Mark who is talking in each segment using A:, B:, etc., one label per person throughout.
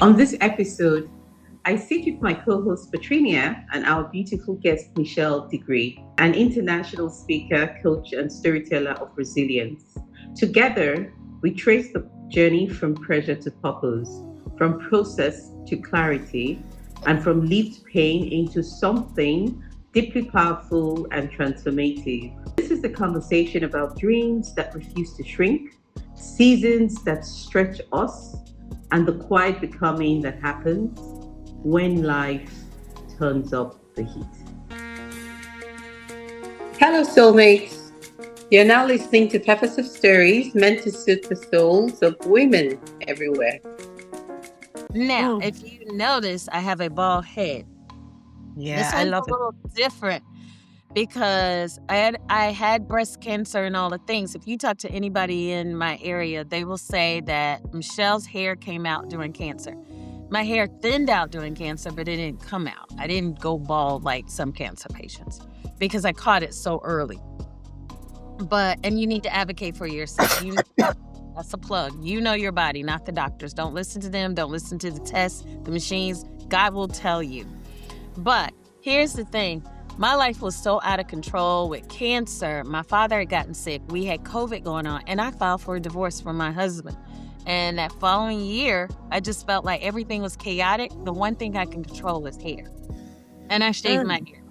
A: On this episode, I sit with my co host Patrinia and our beautiful guest Michelle Degree, an international speaker, coach, and storyteller of resilience. Together, we trace the journey from pressure to purpose, from process to clarity, and from lived pain into something deeply powerful and transformative. This is the conversation about dreams that refuse to shrink, seasons that stretch us, and the quiet becoming that happens when life turns up the heat. Hello, soulmates. You're now listening to Peppers of Stories meant to soothe the souls of women everywhere.
B: Now, if you notice, I have a bald head.
C: Yeah,
B: This
C: I
B: one's
C: love
B: a little different because I had breast cancer and all the things. If you talk to anybody in my area, they will say that Michelle's hair came out during cancer. My hair thinned out during cancer, but it didn't come out. I didn't go bald like some cancer patients because I caught it so early. And you need to advocate for yourself. That's a plug. You know your body, not the doctors. Don't listen to them. Don't listen to the tests, the machines. God will tell you. But here's the thing. My life was so out of control with cancer. My father had gotten sick. We had COVID going on, and I filed for a divorce from my husband. And that following year, I just felt like everything was chaotic. The one thing I can control is hair. And I shaved my hair.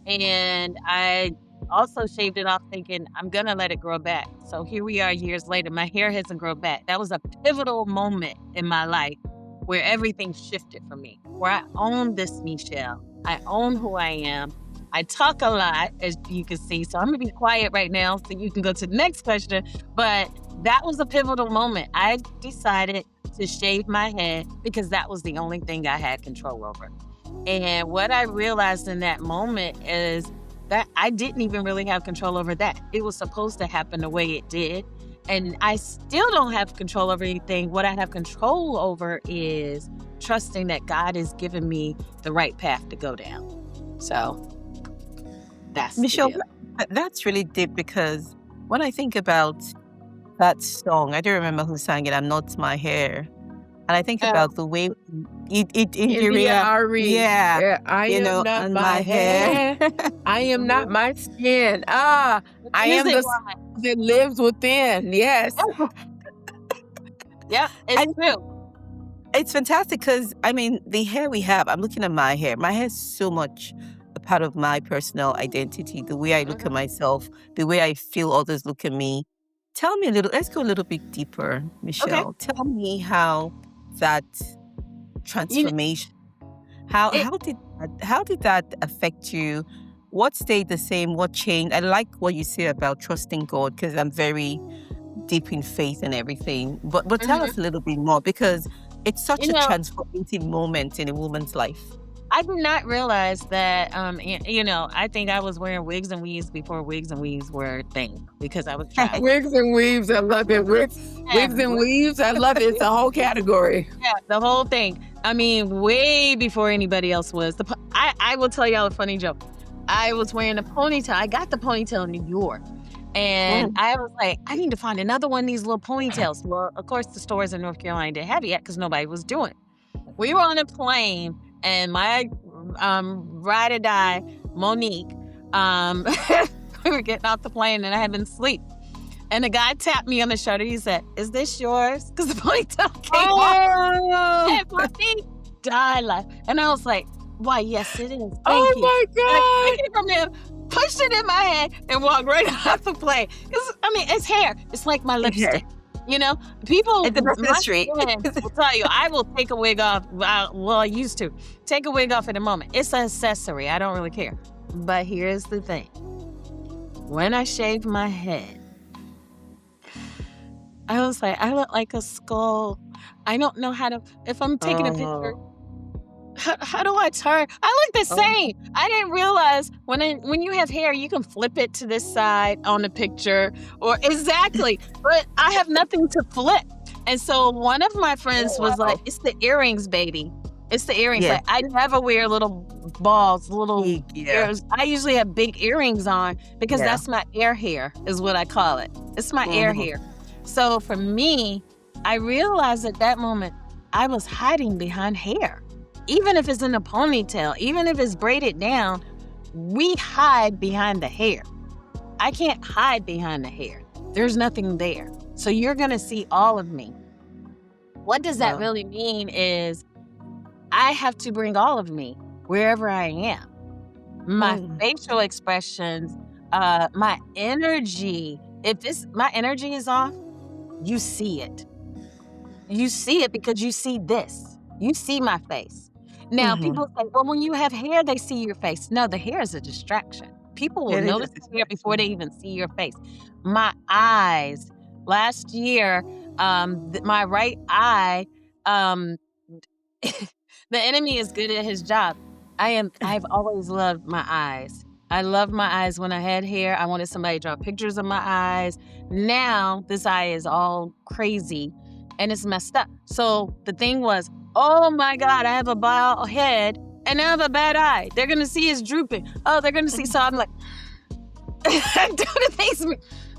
B: And I also shaved it off thinking I'm going to let it grow back. So here we are years later. My hair hasn't grown back. That was a pivotal moment in my life where everything shifted for me, where I own this Michelle. I own who I am. I talk a lot, as you can see. So I'm going to be quiet right now so you can go to the next question. But that was a pivotal moment. I decided to shave my head because that was the only thing I had control over. And what I realized in that moment is that I didn't even really have control over that. It was supposed to happen the way it did. And I still don't have control over anything. What I have control over is trusting that God has given me the right path to go down. So that's
C: Michelle, that's really deep because when I think about that song, I don't remember who sang it. I'm Not My Hair. And I think about the way it
D: Yeah, I am not my hair. I am not my skin. I am the soul that lives within. Yes.
B: Yeah, it's true.
C: It's fantastic because, I mean, the hair we have, I'm looking at my hair. My hair is so much a part of my personal identity, the way I look at myself, the way I feel others look at me. Tell me let's go a little bit deeper, Michelle.
B: Okay.
C: Tell me how that transformation, how did that affect you? What stayed the same? What changed? I like what you say about trusting God because I'm very deep in faith and everything. But tell us a little bit more because it's such a transformative moment in a woman's life.
B: I did not realize that, I think I was wearing wigs and weaves before wigs and weaves were a thing because I was trying.
D: Wigs and weaves, I love it. Wigs and weaves, I love it. It's a whole category.
B: Yeah, the whole thing. I mean, way before anybody else was. I will tell y'all a funny joke. I was wearing a ponytail. I got the ponytail in New York. And I was like, I need to find another one of these little ponytails. Well, of course, the stores in North Carolina didn't have it yet because nobody was doing it. We were on a plane. And my ride or die, Monique, we were getting off the plane and I had been asleep. And the guy tapped me on the shoulder. He said, "Is this yours?" Because the ponytail came off. And Monique died laughing. And I was like, "Why, yes, it is. Thank you."
D: My God.
B: I took it from him, pushed it in my hand, and walked right off the plane. It's hair. It's like my lipstick. You know, people,
C: It's a mystery.
B: will tell you, I will take a wig off. I used to take a wig off in a moment. It's an accessory. I don't really care. But here's the thing. When I shaved my head, I was like, I look like a skull. I don't know how to, if I'm taking a picture, how do I turn? I look the same. I didn't realize when you have hair, you can flip it to this side on the picture or exactly, but I have nothing to flip. And so one of my friends was like, "It's the earrings, baby. It's the earrings."
C: Yeah.
B: Like, I never wear little balls, little ears. I usually have big earrings on because that's my air hair is what I call it. It's my air hair. So for me, I realized at that moment, I was hiding behind hair. Even if it's in a ponytail, even if it's braided down, we hide behind the hair. I can't hide behind the hair. There's nothing there. So you're going to see all of me. What does that really mean is I have to bring all of me wherever I am. My facial expressions, my energy. If my energy is off, you see it. You see it because you see this. You see my face. Now, people say, well, when you have hair, they see your face. No, the hair is a distraction. People will notice the hair before they even see your face. My eyes. Last year, my right eye, the enemy is good at his job. I've always loved my eyes. I loved my eyes when I had hair. I wanted somebody to draw pictures of my eyes. Now, this eye is all crazy and it's messed up. So the thing was, oh my God, I have a bald head and I have a bad eye. They're going to see it's drooping. Oh, they're going to see. So I'm like, do the things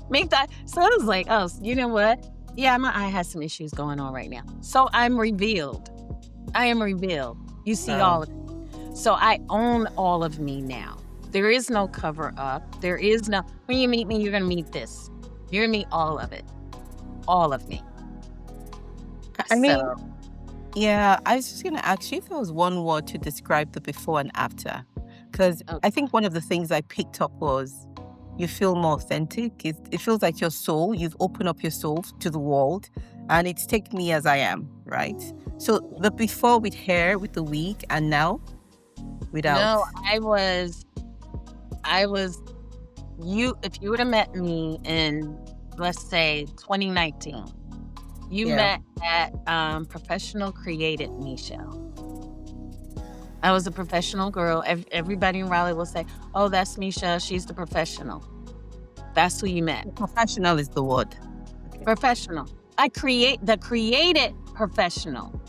B: make that. So I was like, oh, you know what? Yeah, my eye has some issues going on right now. So I'm revealed. I am revealed. You see all of me. So I own all of me now. There is no cover up. There is no, when you meet me, you're going to meet this. You're going to meet all of it. All of me.
C: I mean, yeah, I was just going to ask you if there was one word to describe the before and after. Because I think one of the things I picked up was you feel more authentic. It feels like your soul, you've opened up your soul to the world, and it's take me as I am, right? So the before with hair, with the wig, and now without.
B: No, if you would have met me in, let's say, 2019, you met that professional created Michelle. I was a professional girl. Everybody in Raleigh will say, oh, that's Michelle. She's the professional. That's who you met.
C: Professional is the word.
B: Okay. Professional. The created professional.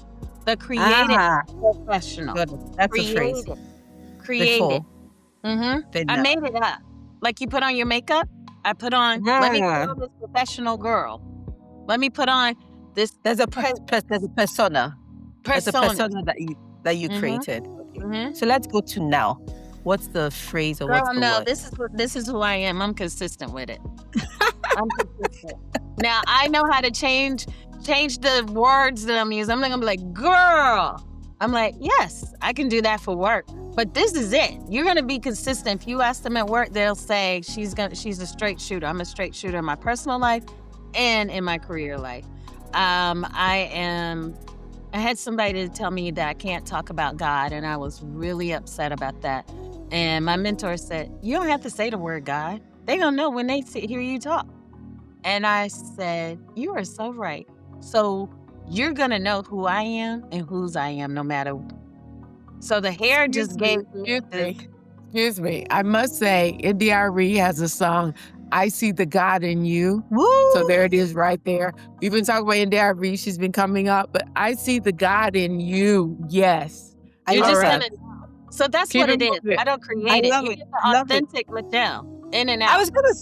B: The created professional.
C: Good. That's a phrase.
B: Created. I made it up. Like you put on your makeup. I put on, let me put on this professional girl. Let me put on this.
C: There's a persona. There's a persona that you created. Okay. So let's go to now. What's the phrase or what's the word?
B: This is who I am. I'm consistent with it. I'm consistent. Now I know how to change the words that I'm using. I'm not gonna be like, girl. I'm like, yes, I can do that for work. But this is it. You're gonna be consistent. If you ask them at work, they'll say she's a straight shooter. I'm a straight shooter in my personal life and in my career life. I had somebody to tell me that I can't talk about God, and I was really upset about that. And my mentor said, you don't have to say the word God. They're going to know when they hear you talk. And I said, you are so right. So you're going to know who I am and whose I am no matter. So the hair just gave me
D: Excuse me. I must say, NDRE has a song, I See the God in You.
C: Woo!
D: So there it is right there. We've been talking about NDRE. She's been coming up, but I see the God in you. Yes.
B: You're just going to know. So that's what it is. I don't create it. You get the authentic Michelle. In and out.
C: I was gonna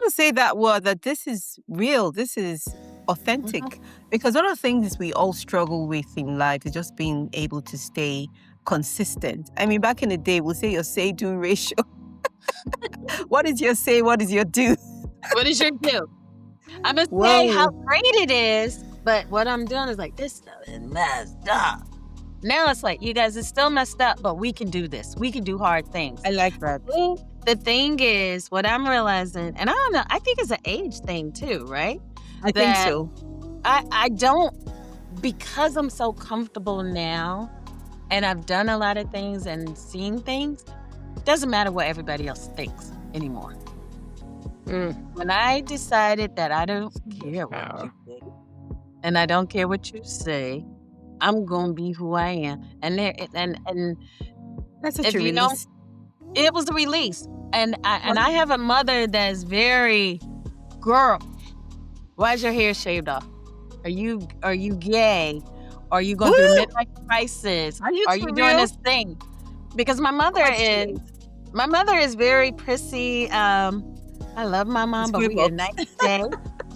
C: say that word, that this is real. This is authentic. Because one of the things we all struggle with in life is just being able to stay consistent. I mean, back in the day, we'll say your say-do ratio. What is your say? What is your do?
B: What is your do? I'm going to say how great it is, but what I'm doing is like, this stuff is messed up. Now it's like, you guys, it's still messed up, but we can do this. We can do hard things.
C: I like that.
B: The thing is, what I'm realizing, and I don't know, I think it's an age thing too, right?
C: I think so.
B: I don't, because I'm so comfortable now, and I've done a lot of things and seen things, it doesn't matter what everybody else thinks anymore. When I decided that I don't care what you think, and I don't care what you say, I'm gonna be who I am. And
C: that's such a release.
B: It was a release. And I have a mother that's very, girl, why is your hair shaved off? Are you gay? Are you going through midlife crisis? Are you doing this thing? Because my mother is very prissy. I love my mom, but we had a nice day.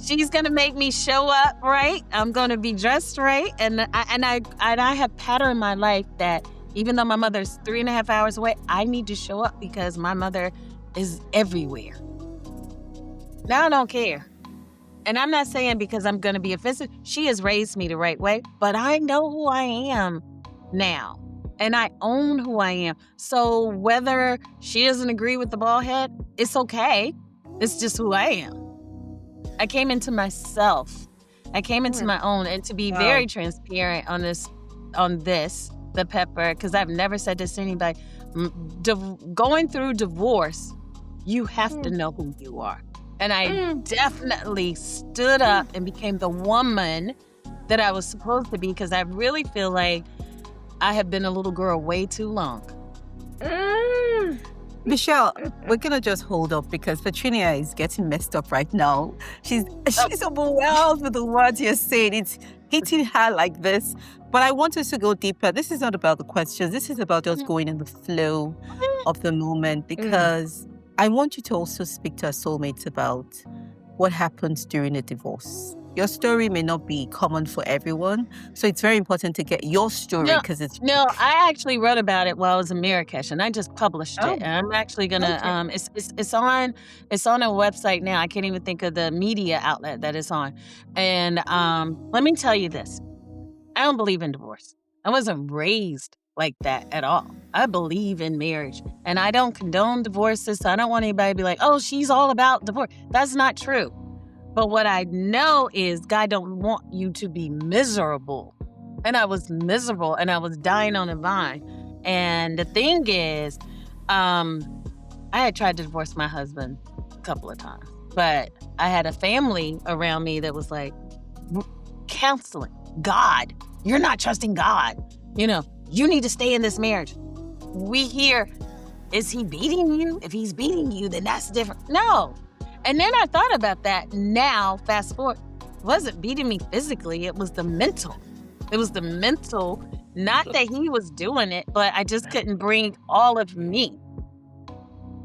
B: She's gonna make me show up right. I'm gonna be dressed right, and I have pattern in my life that even though my mother's 3.5 hours away, I need to show up because my mother is everywhere. Now I don't care. And I'm not saying because I'm gonna be offensive. She has raised me the right way, but I know who I am now. And I own who I am. So whether she doesn't agree with the bald head, it's okay. It's just who I am. I came into myself. I came into my own. And to be very transparent on this, the pepper, because I've never said this to anybody, going through divorce, you have to know who you are. And I definitely stood up and became the woman that I was supposed to be, because I really feel like I have been a little girl way too long.
C: Michelle, we're gonna just hold up because Petunia is getting messed up right now. She's overwhelmed with the words you're saying. It's hitting her like this. But I want us to go deeper. This is not about the questions. This is about us going in the flow of the moment, because I want you to also speak to our soulmates about what happens during a divorce. Your story may not be common for everyone, so it's very important to get your story because it's...
B: No, I actually wrote about it while I was in Marrakesh, and I just published it. And I'm actually gonna it's on a website now. I can't even think of the media outlet that it's on. And let me tell you this: I don't believe in divorce. I wasn't raised like that at all. I believe in marriage, and I don't condone divorces. So I don't want anybody to be like, "Oh, she's all about divorce." That's not true. But what I know is God don't want you to be miserable. And I was miserable, and I was dying on the vine. And the thing is, I had tried to divorce my husband a couple of times, but I had a family around me that was like, counseling. God, you're not trusting God. You know, you need to stay in this marriage. We hear, is he beating you? If he's beating you, then that's different. No. And then I thought about that. Now, fast forward, it wasn't beating me physically. It was the mental. It was the mental, not that he was doing it, but I just couldn't bring all of me.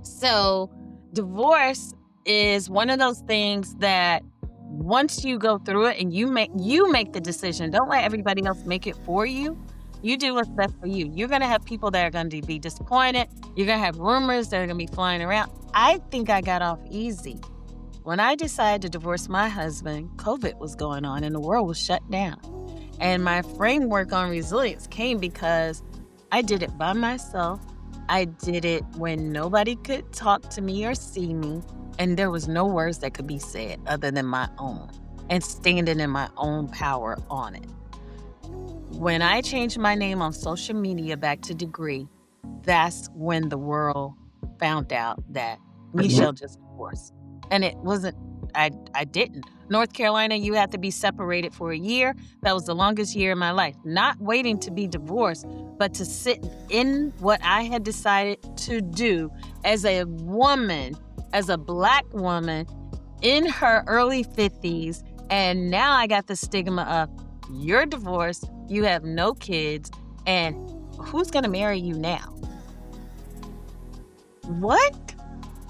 B: So divorce is one of those things that once you go through it and you make the decision, don't let everybody else make it for you. You do what's best for you. You're going to have people that are going to be disappointed. You're going to have rumors that are going to be flying around. I think I got off easy. When I decided to divorce my husband, COVID was going on and the world was shut down. And my framework on resilience came because I did it by myself. I did it when nobody could talk to me or see me. And there was no words that could be said other than my own, and standing in my own power on it. When I changed my name on social media back to Degree, that's when the world found out that Michelle just divorced. And it wasn't, I didn't. North Carolina, you have to be separated for a year. That was the longest year of my life. Not waiting to be divorced, but to sit in what I had decided to do as a woman, as a Black woman in her early 50s. And now I got the stigma of, you're divorced, you have no kids, and who's going to marry you now? What?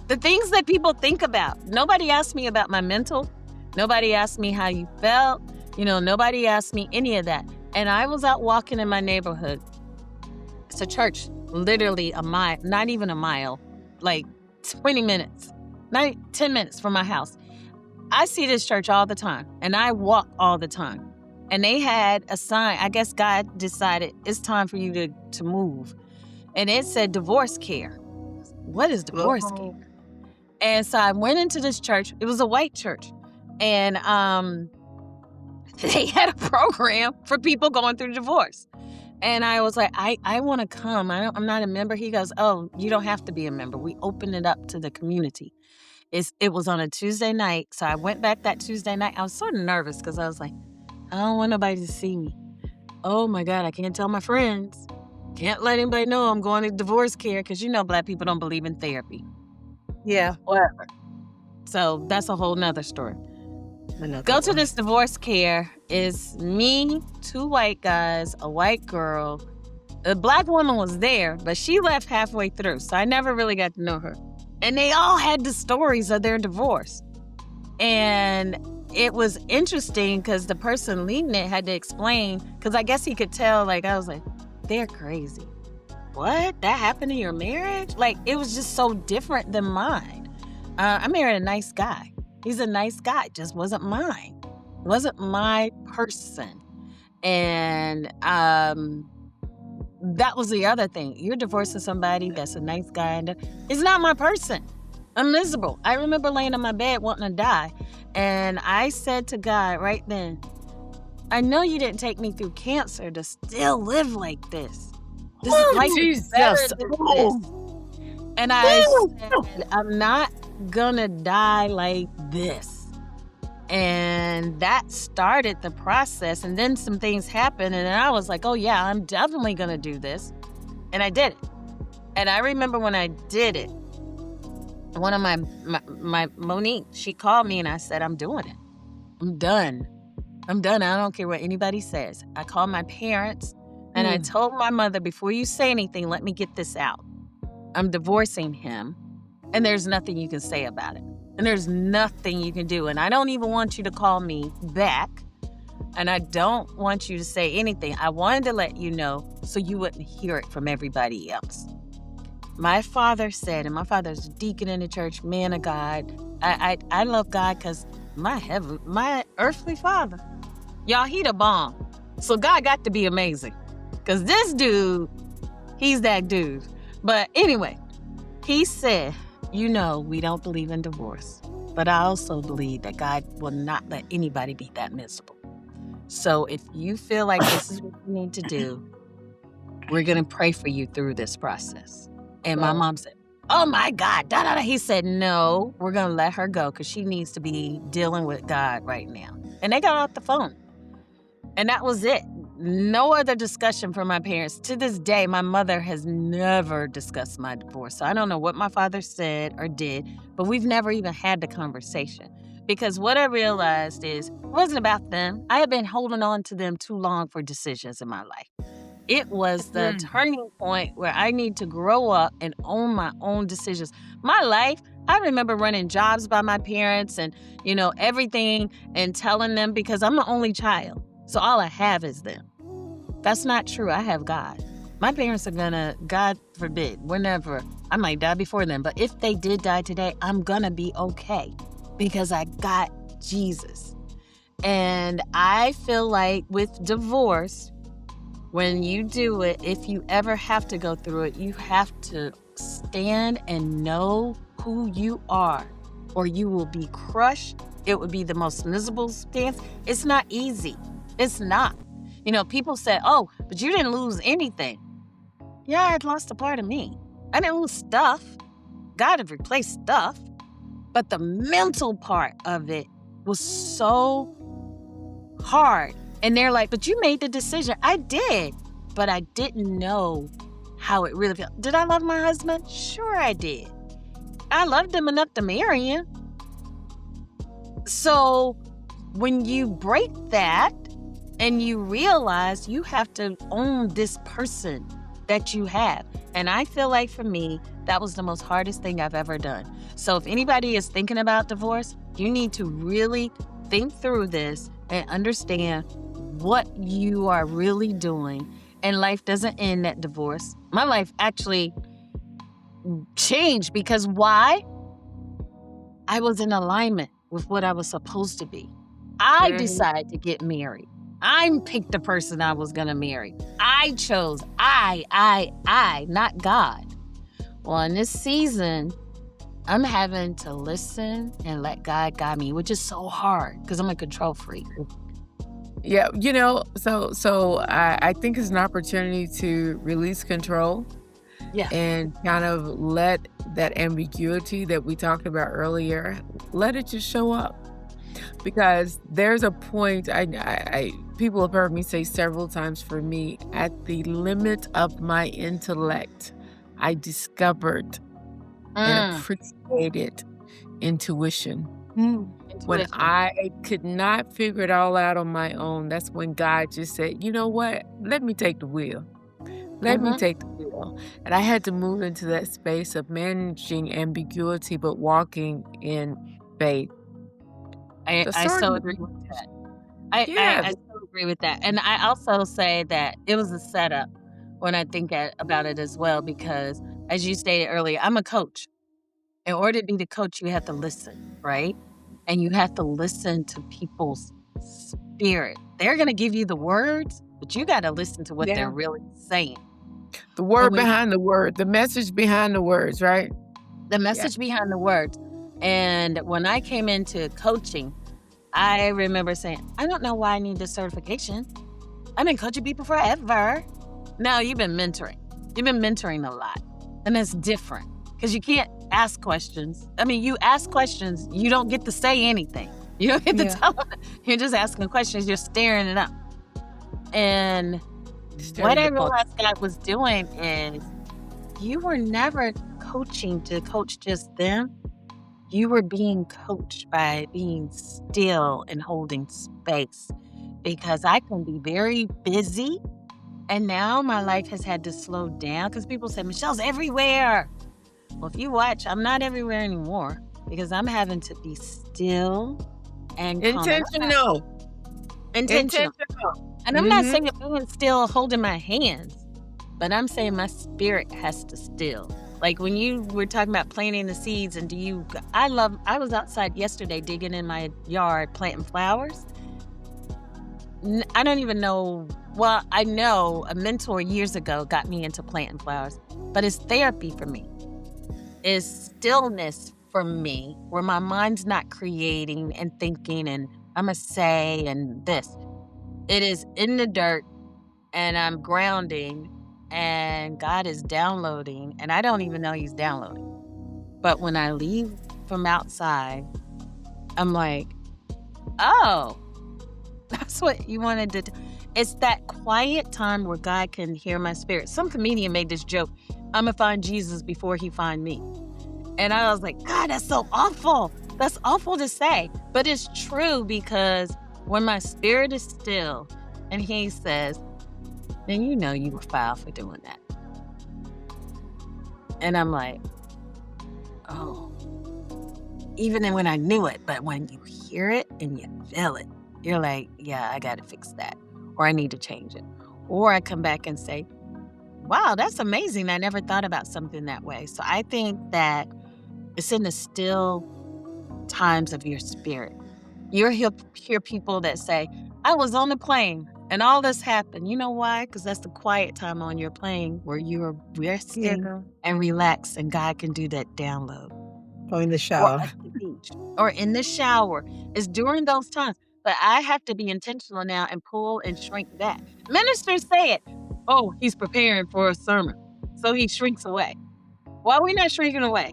B: The things that people think about. Nobody asked me about my mental. Nobody asked me how you felt. Nobody asked me any of that. And I was out walking in my neighborhood. It's a church, literally a mile, not even a mile, like 20 minutes, 10 minutes from my house. I see this church all the time, and I walk all the time. And they had a sign. I guess God decided it's time for you to move. And it said divorce care. What is divorce care? And so I went into this church. It was a white church. And they had a program for people going through divorce. And I was like, I want to come. I'm not a member. He goes, oh, you don't have to be a member. We opened it up to the community. It was on a Tuesday night. So I went back that Tuesday night. I was sort of nervous because I was like, I don't want nobody to see me. Oh my God, I can't tell my friends. Can't let anybody know I'm going to divorce care because Black people don't believe in therapy.
C: Yeah.
B: Whatever. So that's a whole nother story. Go to this divorce care. It's me, 2 white guys, a white girl. A Black woman was there, but she left halfway through, so I never really got to know her. And they all had the stories of their divorce. And it was interesting because the person leading it had to explain, because I guess he could tell, like, I was like, they're crazy. What? That happened in your marriage? Like, it was just so different than mine. I married a nice guy. He's a nice guy, just wasn't mine. Wasn't my person. And that was the other thing. You're divorcing somebody that's a nice guy, and it's not my person. I'm miserable. I remember laying on my bed wanting to die. And I said to God right then, I know you didn't take me through cancer to still live like this. This is like
D: Jesus.
B: And I said, I'm not gonna die like this. And that started the process. And then some things happened. And then I was like, oh yeah, I'm definitely gonna do this. And I did it. And I remember when I did it, one of my Monique, she called me and I said, I'm doing it. I'm done. I don't care what anybody says. I called my parents and I told my mother, before you say anything, let me get this out. I'm divorcing him and there's nothing you can say about it. And there's nothing you can do. And I don't even want you to call me back. And I don't want you to say anything. I wanted to let you know so you wouldn't hear it from everybody else. My father said, and my father's a deacon in the church, man of God. I love God because my earthly father, y'all, he the bomb. So God got to be amazing. Because this dude, he's that dude. But anyway, he said, we don't believe in divorce. But I also believe that God will not let anybody be that miserable. So if you feel like this is what you need to do, we're going to pray for you through this process. And my mom said, oh my God, He said, no, we're going to let her go because she needs to be dealing with God right now. And they got off the phone. And that was it. No other discussion from my parents. To this day, my mother has never discussed my divorce. So I don't know what my father said or did, but we've never even had the conversation. Because what I realized is it wasn't about them. I had been holding on to them too long for decisions in my life. It was the turning point where I need to grow up and own my own decisions. My life, I remember running jobs by my parents and, everything and telling them because I'm the only child. So all I have is them. That's not true. I have God. My parents are gonna, God forbid, I might die before them. But if they did die today, I'm gonna be okay because I got Jesus. And I feel like with divorce, when you do it, if you ever have to go through it, you have to stand and know who you are, or you will be crushed. It would be the most miserable stance. It's not easy. It's not. People say, oh, but you didn't lose anything. Yeah, I had lost a part of me. I didn't lose stuff. God had replaced stuff. But the mental part of it was so hard. And they're like, but you made the decision. I did, but I didn't know how it really felt. Did I love my husband? Sure I did. I loved him enough to marry him. So when you break that and you realize you have to own this person that you have. And I feel like for me, that was the most hardest thing I've ever done. So if anybody is thinking about divorce, you need to really think through this and understand what you are really doing. And life doesn't end at divorce. My life actually changed because why? I was in alignment with what I was supposed to be. I decided to get married. I picked the person I was going to marry. I chose. I, not God. Well, in this season, I'm having to listen and let God guide me, which is so hard because I'm a control freak.
D: Yeah, so I think it's an opportunity to release control.
B: Yeah.
D: And kind of let that ambiguity that we talked about earlier, let it just show up. Because there's a point, I people have heard me say several times, for me, at the limit of my intellect, I discovered and appreciated intuition. When I could not figure it all out on my own, that's when God just said, you know what? Let me take the wheel. Let me take the wheel. And I had to move into that space of managing ambiguity, but walking in faith. The
B: I
D: sword.
B: so agree with that.
D: Yeah.
B: I so agree with that. And I also say that it was a setup when I think about it as well, because as you stated earlier, I'm a coach. In order to be the coach, you have to listen, right? And you have to listen to people's spirit. They're going to give you the words, but you got to listen to what
D: Yeah.
B: they're really saying.
D: The word
B: when-
D: behind the word, the message behind the words, right?
B: The message behind the words. And when I came into coaching, I remember saying, I don't know why I need this certification. I've been coaching people forever. No, you've been mentoring. You've been mentoring a lot. And that's different because you can't ask questions. I mean, you ask questions, you don't get to say anything. You don't get to tell them. You're just asking questions, you're staring it up. And what I realized God was doing is you were never coaching to coach just them. You were being coached by being still and holding space, because I can be very busy. And now my life has had to slow down because people say, Michelle's everywhere. Well, if you watch, I'm not everywhere anymore because I'm having to be still and
D: intentional.
B: And I'm not saying being still holding my hands, but I'm saying my spirit has to still. Like when you were talking about planting the seeds, and I was outside yesterday digging in my yard, planting flowers. I don't even know. Well, I know a mentor years ago got me into planting flowers, but it's therapy for me. It's stillness for me, where my mind's not creating and thinking and I'm going to say and this. It is in the dirt, and I'm grounding, and God is downloading, and I don't even know He's downloading. But when I leave from outside, I'm like, oh, that's what you wanted to do. It's that quiet time where God can hear my spirit. Some comedian made this joke, I'm going to find Jesus before He find me. And I was like, God, that's so awful. That's awful to say. But it's true, because when my spirit is still and He says, then you know you were foul for doing that. And I'm like, oh, even when I knew it, but when you hear it and you feel it, you're like, yeah, I got to fix that, or I need to change it. Or I come back and say, wow, that's amazing. I never thought about something that way. So I think that it's in the still times of your spirit. You'll hear people that say, I was on the plane and all this happened. You know why? Because that's the quiet time on your plane where you're resting and relaxed, and God can do that download.
C: Or in the shower.
B: Or at the beach. Or in the shower. It's during those times. But I have to be intentional now and pull and shrink back. Ministers say it. Oh, he's preparing for a sermon, so he shrinks away. Why are we not shrinking away?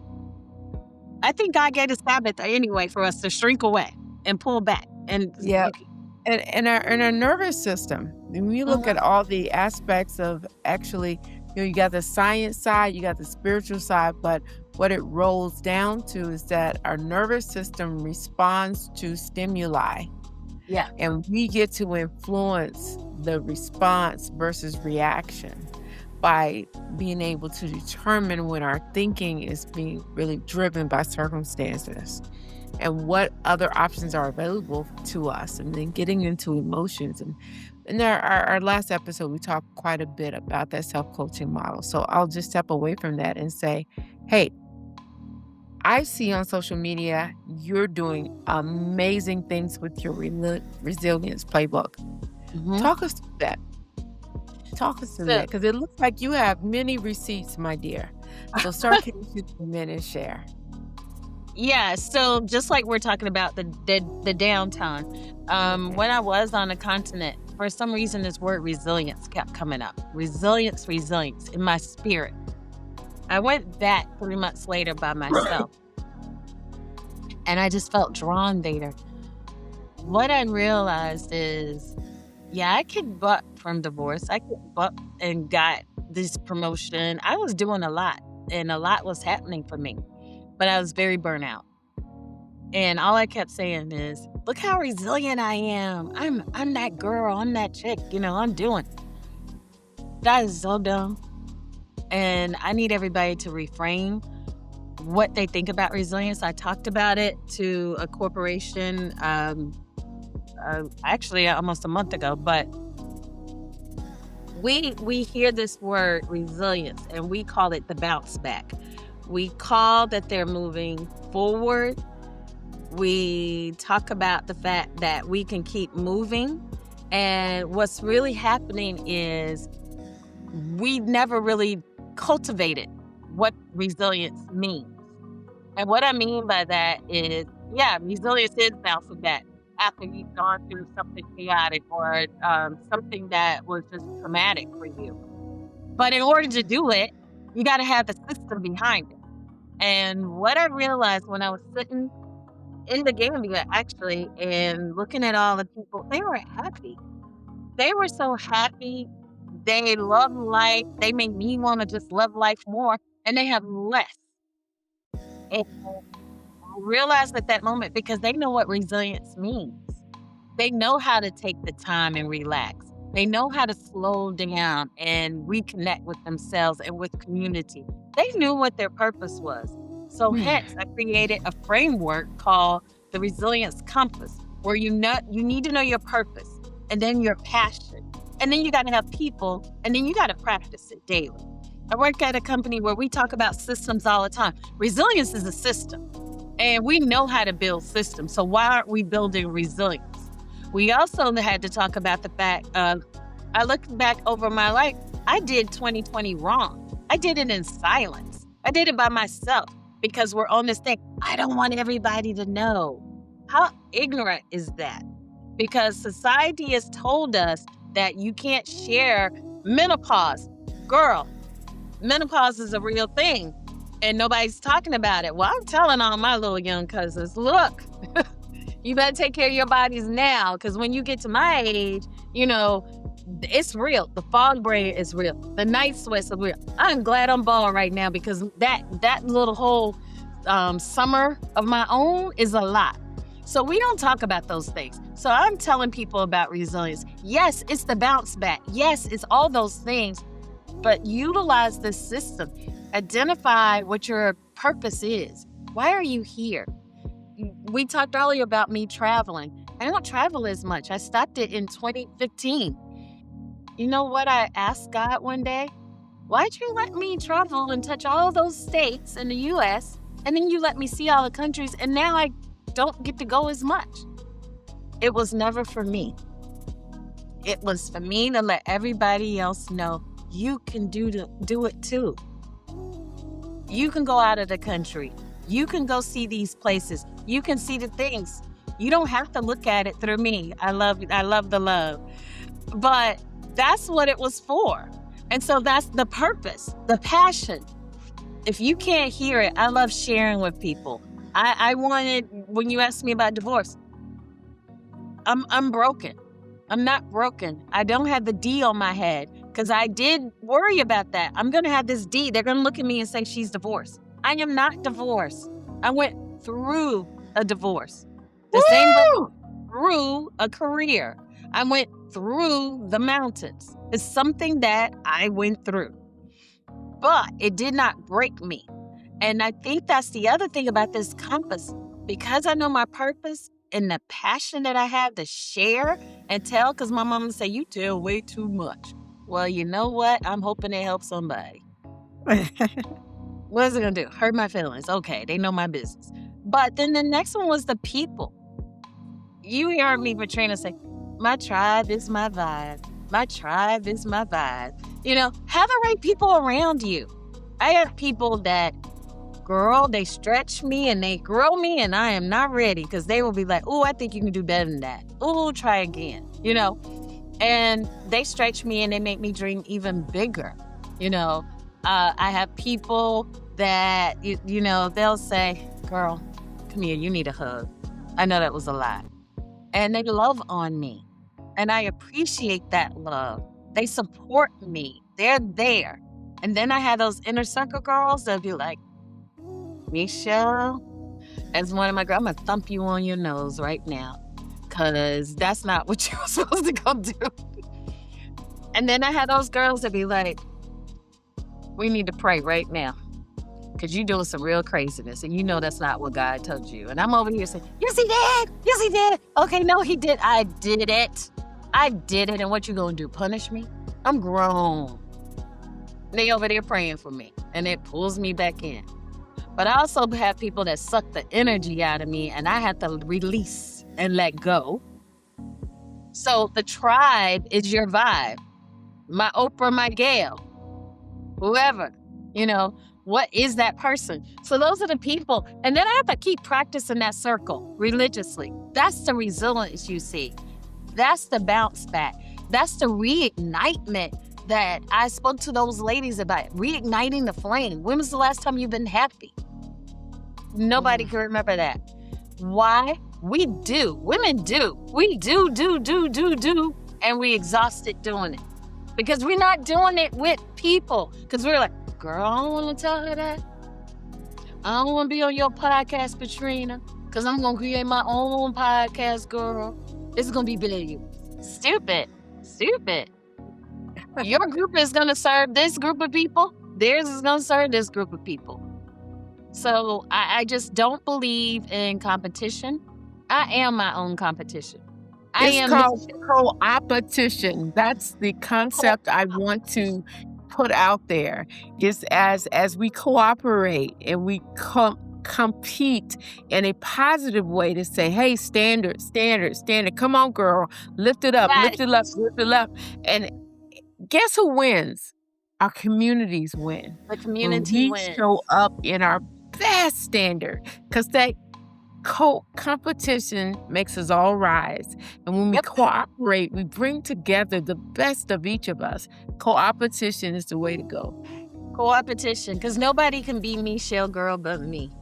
B: I think God gave the Sabbath anyway for us to shrink away and pull back. And
D: And our nervous system. When you look at all the aspects of actually, you got the science side, you got the spiritual side, but what it rolls down to is that our nervous system responds to stimuli.
B: Yeah.
D: And we get to influence the response versus reaction by being able to determine when our thinking is being really driven by circumstances and what other options are available to us, and then getting into emotions. And in our last episode, we talked quite a bit about that self-coaching model. So I'll just step away from that and say, hey, I see on social media you're doing amazing things with your resilience playbook. Talk us through that. Because it looks like you have many receipts, my dear. So start taking a minute and share.
B: Yeah, so just like we're talking about the downtime, when I was on the continent, for some reason this word resilience kept coming up. Resilience in my spirit. I went back 3 months later by myself, and I just felt drawn there. What I realized is, yeah, I could buck from divorce. I could buck and got this promotion. I was doing a lot, and a lot was happening for me, but I was very burnt out. And all I kept saying is, look how resilient I am. I'm that girl. I'm that chick. I'm doing. That is so dumb. And I need everybody to refrain what they think about resilience. I talked about it to a corporation actually almost a month ago, but we hear this word resilience and we call it the bounce back. We call that they're moving forward. We talk about the fact that we can keep moving. And what's really happening is we never really cultivated what resilience means. And what I mean by that is, yeah, resilience is bouncing back after you've gone through something chaotic or something that was just traumatic for you. But in order to do it, you got to have the system behind it. And what I realized when I was sitting in the Gambia, actually, and looking at all the people, they were happy. They were so happy. They love life. They made me want to just love life more. And they have less. And I realized at that moment, because they know what resilience means. They know how to take the time and relax. They know how to slow down and reconnect with themselves and with community. They knew what their purpose was. So hence, I created a framework called the Resilience Compass, where you need to know your purpose and then your passion. And then you got to have people, and then you got to practice it daily. I work at a company where we talk about systems all the time. Resilience is a system, and we know how to build systems. So why aren't we building resilience? We also had to talk about the fact of, I looked back over my life, I did 2020 wrong. I did it in silence. I did it by myself because we're on this thing. I don't want everybody to know. How ignorant is that? Because society has told us that you can't share menopause. Girl, menopause is a real thing and nobody's talking about it. Well, I'm telling all my little young cousins, look, you better take care of your bodies now, because when you get to my age, it's real. The fog brain is real. The night sweats are real. I'm glad I'm bald right now because that little whole summer of my own is a lot. So we don't talk about those things. So I'm telling people about resilience. Yes, it's the bounce back. Yes, it's all those things. But utilize this system. Identify what your purpose is. Why are you here? We talked earlier about me traveling. I don't travel as much. I stopped it in 2015. You know what I asked God one day? Why'd you let me travel and touch all those states in the U.S. and then you let me see all the countries and now I don't get to go as much? It was never for me. It was for me to let everybody else know you can do it too. You can go out of the country. You can go see these places. You can see the things. You don't have to look at it through me. I love the love. But that's what it was for. And so that's the purpose, the passion. If you can't hear it, I love sharing with people. I wanted, when you asked me about divorce, I'm broken. I'm not broken. I don't have the D on my head because I did worry about that. I'm going to have this D. They're going to look at me and say she's divorced. I am not divorced. I went through a divorce. The same way through a career. I went through the mountains. It's something that I went through. But it did not break me. And I think that's the other thing about this compass. Because I know my purpose and the passion that I have to share and tell, because my mama say, you tell way too much. Well, you know what? I'm hoping it helps somebody. What is it going to do? Hurt my feelings. Okay, they know my business. But then the next one was the people. You heard me, Katrina, say, my tribe is my vibe. My tribe is my vibe. Have the right people around you. I have people that, girl, they stretch me and they grow me and I am not ready because they will be like, oh, I think you can do better than that. Oh, try again, and they stretch me and they make me dream even bigger. I have people that, they'll say, girl, come here, you need a hug. I know that was a lot. And they love on me. And I appreciate that love. They support me. They're there. And then I have those inner circle girls that'll be like, Michelle, as one of my girls, I'm going to thump you on your nose right now. Because that's not what you were supposed to go do. And then I had those girls that be like, we need to pray right now. because you're doing some real craziness and you know that's not what God told you. And I'm over here saying, yes, he did. Yes, he did. Okay, no, he did. I did it. I did it. And what you gonna do? Punish me? I'm grown. They over there praying for me and it pulls me back in. But I also have people that suck the energy out of me and I have to release and let go. So the tribe is your vibe. My Oprah, my Gail, whoever, what is that person? So those are the people. And then I have to keep practicing that circle religiously. That's the resilience you see. That's the bounce back. That's the reignitement that I spoke to those ladies about. Reigniting the flame. When was the last time you've been happy? Nobody can remember that. Why? We do. Women do. We do. And we exhausted doing it. Because we're not doing it with people. Because we're like, girl, I don't want to tell her that. I don't want to be on your podcast, Katrina. Because I'm going to create my own podcast, girl. It's going to be big. Stupid. Your group is going to serve this group of people. Theirs is going to serve this group of people. So I just don't believe in competition. I am my own competition.
D: It's called co-opetition. That's the concept I want to put out there. Is as we cooperate and we compete in a positive way to say, hey, standard. Come on, girl. Lift it up. And guess who wins? Our communities win.
B: The community wins.
D: We show up in our best standard because that competition makes us all rise. And when we cooperate, we bring together the best of each of us. Co-opetition is the way to go.
B: Co-opetition, because nobody can be Michelle girl but me.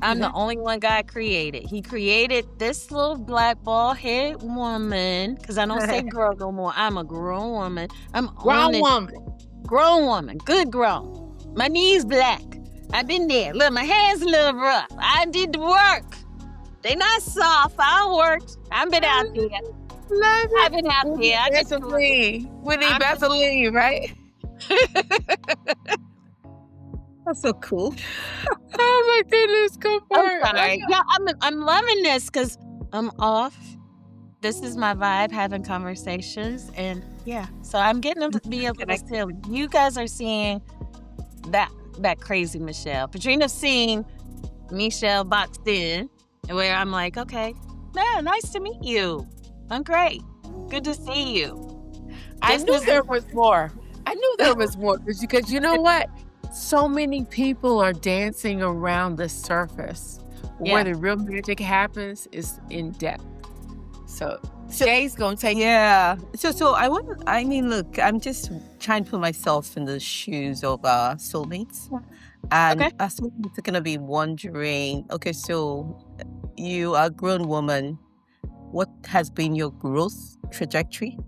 B: I'm the only one God created. He created this little black bald-headed woman, because I don't say girl no more. I'm a grown woman. I'm
D: grown woman.
B: Grown woman. Good grown. My knees black. I've been there. Look, my hands a little rough. I did the work. They not soft. I worked. I've been out there. I've been out there.
D: We need Vaseline, right?
C: That's so cool.
D: Oh my goodness, go for it.
B: I'm sorry. Yeah, I'm loving this because I'm off. This is my vibe, having conversations, and so I'm getting them to be able to tell. You guys are seeing that crazy Michelle. Patrina's seeing Michelle boxed in, where I'm like, okay, man, nice to meet you. I'm great. Good to see you.
D: I knew there was more because you know what? So many people are dancing around the surface. Where the real magic happens is in depth. So Jay's gonna take
C: look, I'm just trying to put myself in the shoes of our soulmates. And our soulmates are gonna be wondering, okay, so you are a grown woman. What has been your growth trajectory?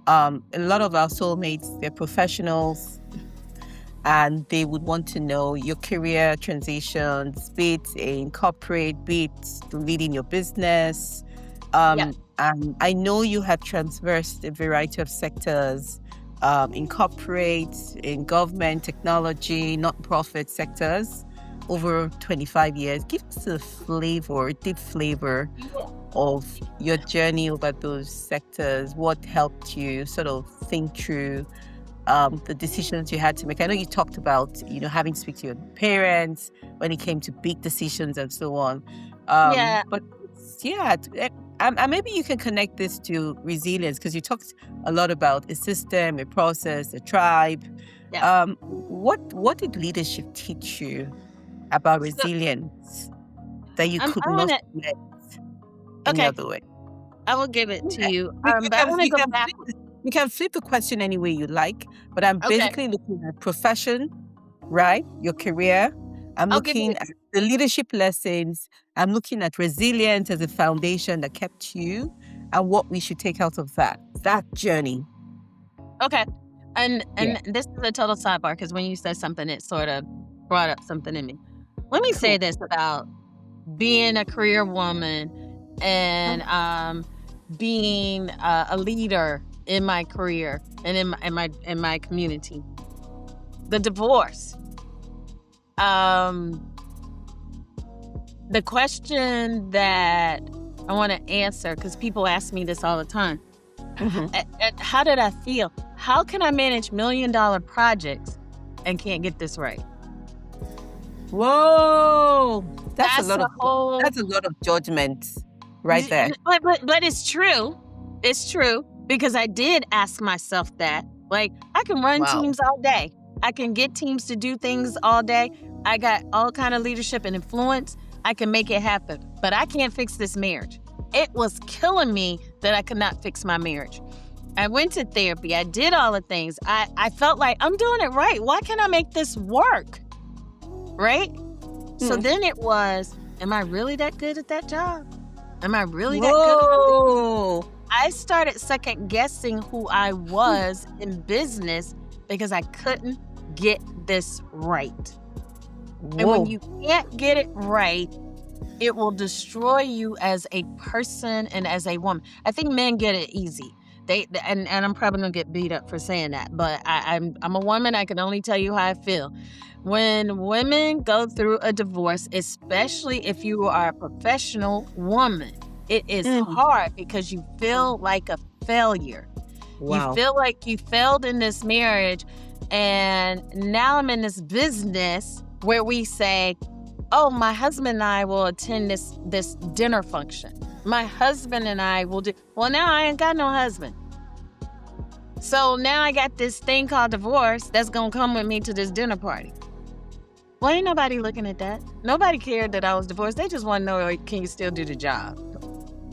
C: A lot of our soulmates, they're professionals, and they would want to know your career transitions, be it in corporate, be it leading your business. And I know you have traversed a variety of sectors, in corporate, in government, technology, not-profit sectors over 25 years. Give us a deep flavor of your journey over those sectors. What helped you sort of think through the decisions you had to make? I know you talked about, having to speak to your parents when it came to big decisions and so on. But and maybe you can connect this to resilience, because you talked a lot about a system, a process, a tribe. What did leadership teach you about resilience that you could not let any other way?
B: I will give it to you. But I want to go back.
C: You can flip the question any way you like, but I'm basically looking at profession, right? Your career. I'm looking at the leadership lessons. I'm looking at resilience as a foundation that kept you, and what we should take out of that journey.
B: Okay. And this is a total sidebar, because when you said something, it sort of brought up something in me. Let me say this about being a career woman and being a leader in my career and in my community. The divorce. The question that I want to answer, because people ask me this all the time, how did I feel? How can I manage $1 million projects and can't get this right?
C: Whoa, that's a
B: That's
C: lot of judgment right there.
B: But it's true. It's true, because I did ask myself that. Like, I can run teams all day. I can get teams to do things all day. I got all kind of leadership and influence. I can make it happen, but I can't fix this marriage. It was killing me that I could not fix my marriage. I went to therapy. I did all the things. I felt like I'm doing it right. Why can't I make this work? Right? So then it was, am I really that good at that job? Am I really that good? I started second guessing who I was in business because I couldn't get this right. And when you can't get it right, it will destroy you as a person and as a woman. I think men get it easy. And I'm probably gonna get beat up for saying that, but I'm a woman. I can only tell you how I feel. When women go through a divorce, especially if you are a professional woman, it is hard because you feel like a failure. Wow. You feel like you failed in this marriage, and now I'm in this business where we say, oh, my husband and I will attend this dinner function. My husband and I will do. Well, now I ain't got no husband. So now I got this thing called divorce that's going to come with me to this dinner party. Well, ain't nobody looking at that. Nobody cared that I was divorced. They just want to know, can you still do the job?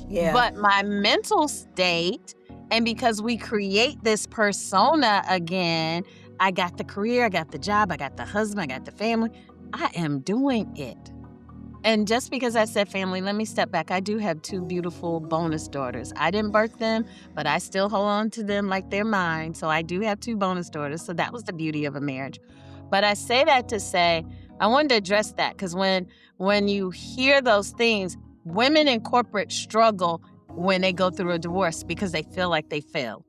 B: Yeah. But my mental state, and because we create this persona again, I got the career, I got the job, I got the husband, I got the family. I am doing it. And just because I said family, let me step back. I do have 2 beautiful bonus daughters. I didn't birth them, but I still hold on to them like they're mine. So I do have 2 bonus daughters. So that was the beauty of a marriage. But I say that to say, I wanted to address that because when you hear those things, women in corporate struggle when they go through a divorce because they feel like they failed.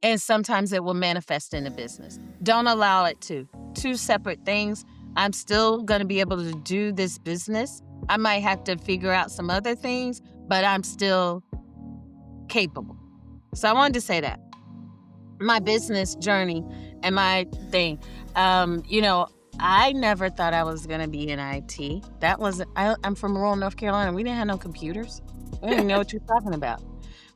B: And sometimes it will manifest in the business. Don't allow it to. 2 separate things. I'm still going to be able to do this business. I might have to figure out some other things, but I'm still capable. So I wanted to say that. My business journey and my thing, I never thought I was going to be in IT. I'm from rural North Carolina. We didn't have no computers. We didn't know what you're talking about.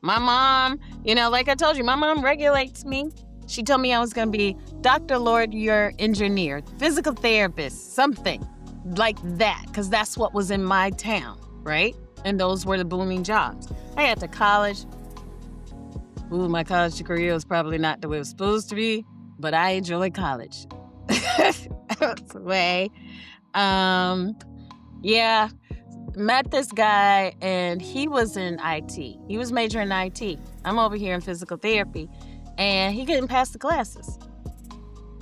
B: My mom, like I told you, my mom regulates me. She told me I was going to be Dr. Lord, your engineer, physical therapist, something like that, because that's what was in my town, right? And those were the booming jobs. I got to college. Ooh, my college career was probably not the way it was supposed to be, but I enjoyed college. That's the way. Met this guy, and he was in IT. He was majoring in IT. I'm over here in physical therapy. And he couldn't pass the classes.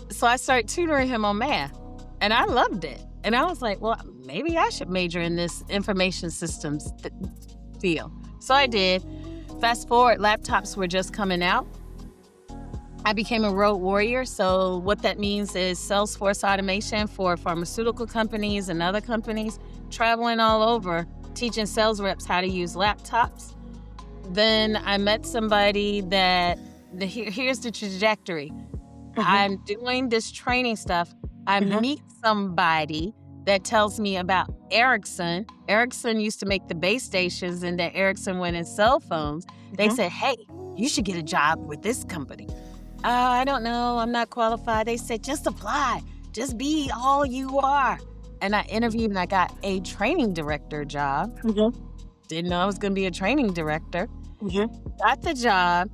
B: So I started tutoring him on math. And I loved it. And I was like, well, maybe I should major in this information systems field. So I did. Fast forward, laptops were just coming out. I became a road warrior. So what that means is Salesforce automation for pharmaceutical companies and other companies, traveling all over, teaching sales reps how to use laptops. Then I met somebody that here's the trajectory. I'm doing this training stuff. I meet somebody that tells me about Ericsson. Ericsson used to make the base stations, and then Ericsson went in cell phones. They said, hey, you should get a job with this company. I don't know. I'm not qualified. They said, just apply. Just be all you are. And I interviewed, and I got a training director job. Didn't know I was going to be a training director. Got the job.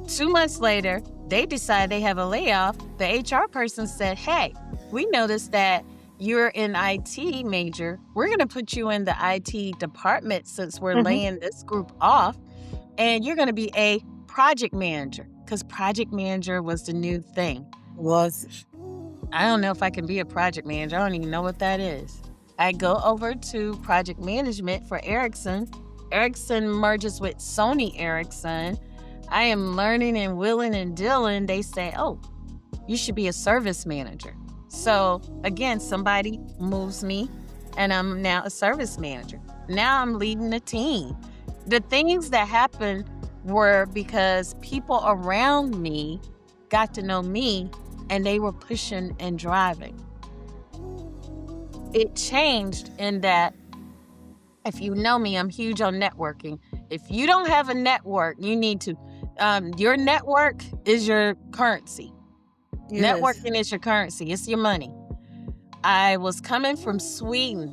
B: 2 months later, they decided they have a layoff. The HR person said, hey, we noticed that you're an IT major. We're going to put you in the IT department since we're laying this group off. And you're going to be a project manager, because project manager was the new thing. I don't know if I can be a project manager. I don't even know what that is. I go over to project management for Ericsson. Ericsson merges with Sony Ericsson. I am learning and willing and dealing. They say, oh, you should be a service manager. So again, somebody moves me and I'm now a service manager. Now I'm leading a team. The things that happened were because people around me got to know me and they were pushing and driving. It changed in that, if you know me, I'm huge on networking. If you don't have a network, you need to. Your network is your currency.
C: Yes.
B: Networking is your currency. It's your money. I was coming from Sweden,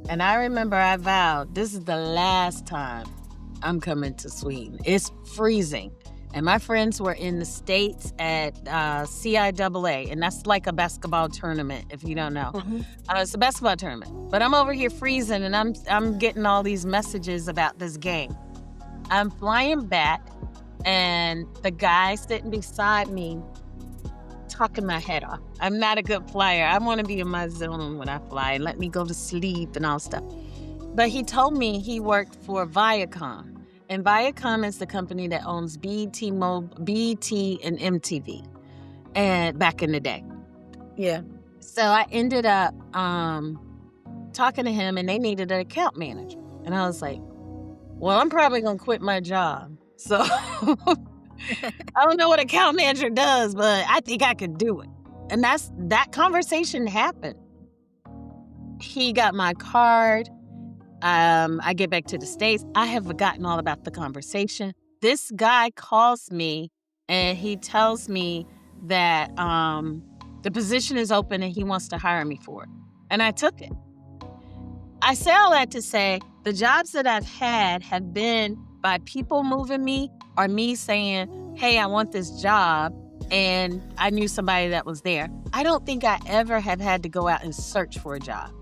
B: and I remember I vowed, this is the last time I'm coming to Sweden. It's freezing. And my friends were in the States at CIAA, and that's like a basketball tournament, if you don't know.
C: Mhm.
B: It's a basketball tournament. But I'm over here freezing, and I'm getting all these messages about this game. I'm flying back, and the guy sitting beside me talking my head off. I'm not a good flyer. I want to be in my zone when I fly and let me go to sleep and all stuff. But he told me he worked for Viacom. And Viacom is the company that owns BET and MTV, and back in the day.
C: Yeah.
B: So I ended up talking to him, and they needed an account manager. And I was like, well, I'm probably going to quit my job. So I don't know what account manager does, but I think I could do it. And that conversation happened. He got my card. I get back to the States. I have forgotten all about the conversation. This guy calls me and he tells me that the position is open and he wants to hire me for it. And I took it. I say all that to say the jobs that I've had have been by people moving me or me saying, hey, I want this job. And I knew somebody that was there. I don't think I ever have had to go out and search for a job.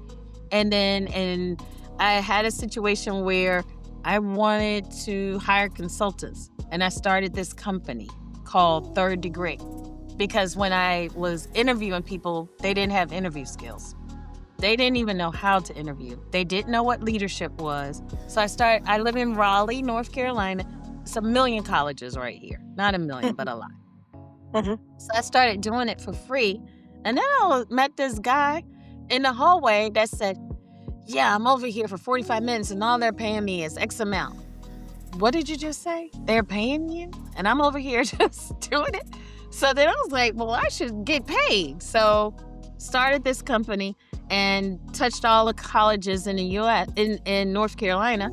B: And I had a situation where I wanted to hire consultants, and I started this company called Third Degree because when I was interviewing people, they didn't have interview skills. They didn't even know how to interview. They didn't know what leadership was. So I live in Raleigh, North Carolina. It's a million colleges right here. Not a million, but a lot.
C: Mhm.
B: So I started doing it for free. And then I met this guy in the hallway that said, yeah, I'm over here for 45 minutes and all they're paying me is X amount. What did you just say? They're paying you? And I'm over here just doing it? So then I was like, well, I should get paid. So started this company and touched all the colleges in the U.S., in North Carolina.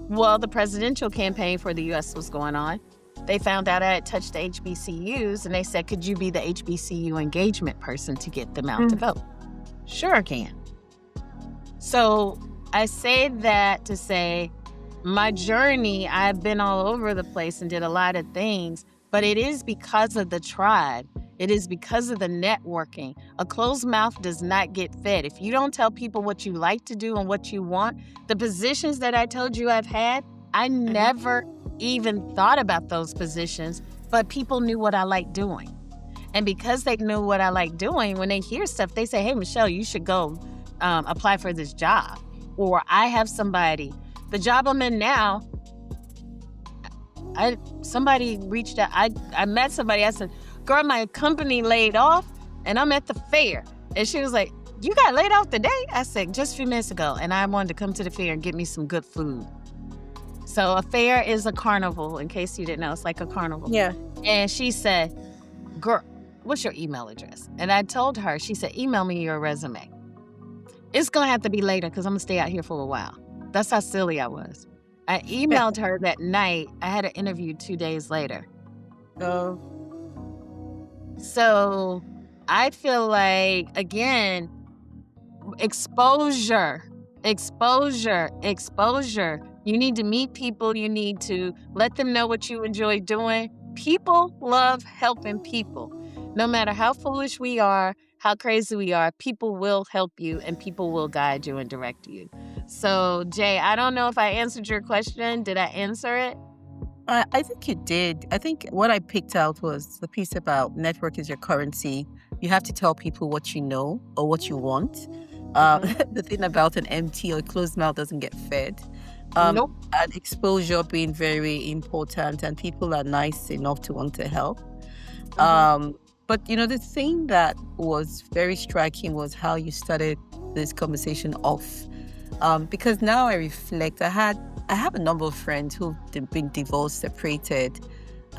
B: Well, the presidential campaign for the U.S. was going on. They found out I had touched the HBCUs and they said, could you be the HBCU engagement person to get them out to vote? Sure, I can. So I say that to say my journey, I've been all over the place and did a lot of things, but it is because of the tribe. It is because of the networking. A closed mouth does not get fed. If you don't tell people what you like to do and what you want, the positions that I told you I've had, I never even thought about those positions, but people knew what I like doing. And because they knew what I like doing, when they hear stuff, they say, hey, Michelle, you should go apply for this job. Or I have somebody, the job I'm in now, somebody reached out. I met somebody. I said, girl, my company laid off and I'm at the fair. And she was like, you got laid off today? I said, just a few minutes ago. And I wanted to come to the fair and get me some good food. So a fair is a carnival, in case you didn't know. It's like a carnival.
C: Yeah.
B: And she said, girl, what's your email address? And I told her, she said, email me your resume. It's going to have to be later because I'm going to stay out here for a while. That's how silly I was. I emailed her that night. I had an interview 2 days later.
C: Oh.
B: So I feel like, again, exposure. You need to meet people. You need to let them know what you enjoy doing. People love helping people. No matter how foolish we are, how crazy we are, people will help you and people will guide you and direct you. So, Jay, I don't know if I answered your question. Did I answer it?
C: I think you did. I think what I picked out was the piece about network is your currency. You have to tell people what you know or what you want. The thing about an empty or closed mouth doesn't get fed.
B: Nope.
C: And exposure being very important, and people are nice enough to want to help. But But the thing that was very striking was how you started this conversation off. Because now I reflect, I have a number of friends who've been divorced, separated.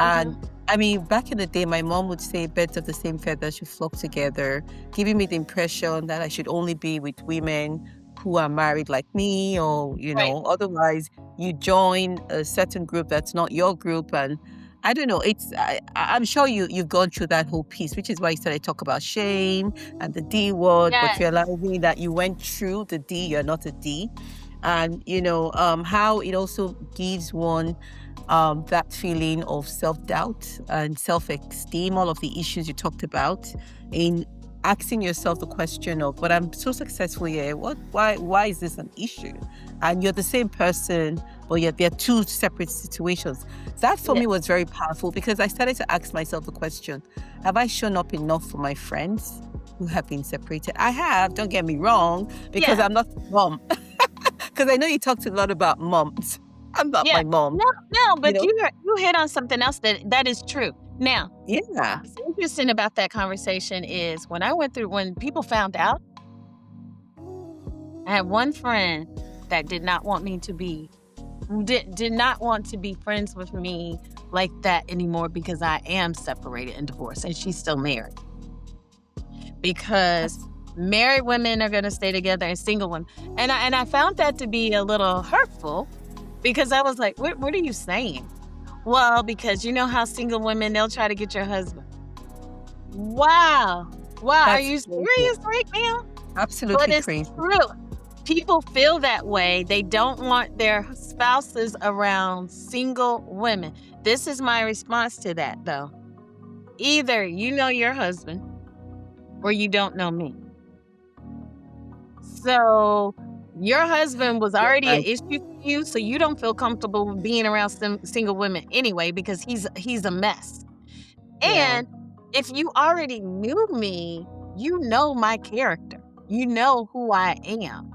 C: And I mean, back in the day, my mom would say birds of the same feather should flock together, giving me the impression that I should only be with women who are married like me, or,
B: Right.
C: otherwise you join a certain group that's not your group. And I don't know, I'm sure you've gone through that whole piece, which is why you started to talk about shame and the D word, but
B: Yes.
C: realizing that you went through the D, you're not a D. And, how it also gives one that feeling of self-doubt and self-esteem, all of the issues you talked about, in asking yourself the question of, but I'm so successful here, why is this an issue? And you're the same person, but yet they're two separate situations. That for me was very powerful, because I started to ask myself the question, have I shown up enough for my friends who have been separated? I have, don't get me wrong, because I'm not mom. Because I know you talked a lot about moms. I'm not my mom.
B: No, but you hit on something else that is true. Now, what's interesting about that conversation is when people found out, I had one friend that did not want me to be, did not want to be friends with me like that anymore, because I am separated and divorced, and she's still married. Because married women are going to stay together and single women. And I found that to be a little hurtful, because I was like, what are you saying? Well, because you know how single women, they'll try to get your husband. Wow. Are you serious right now?
C: Absolutely.
B: But it's
C: crazy.
B: True. People feel that way. They don't want their spouses around single women. This is my response to that, though. Either you know your husband or you don't know me. So your husband was already an issue for you, so you don't feel comfortable being around single women anyway, because he's a mess. And if you already knew me, you know my character. You know who I am.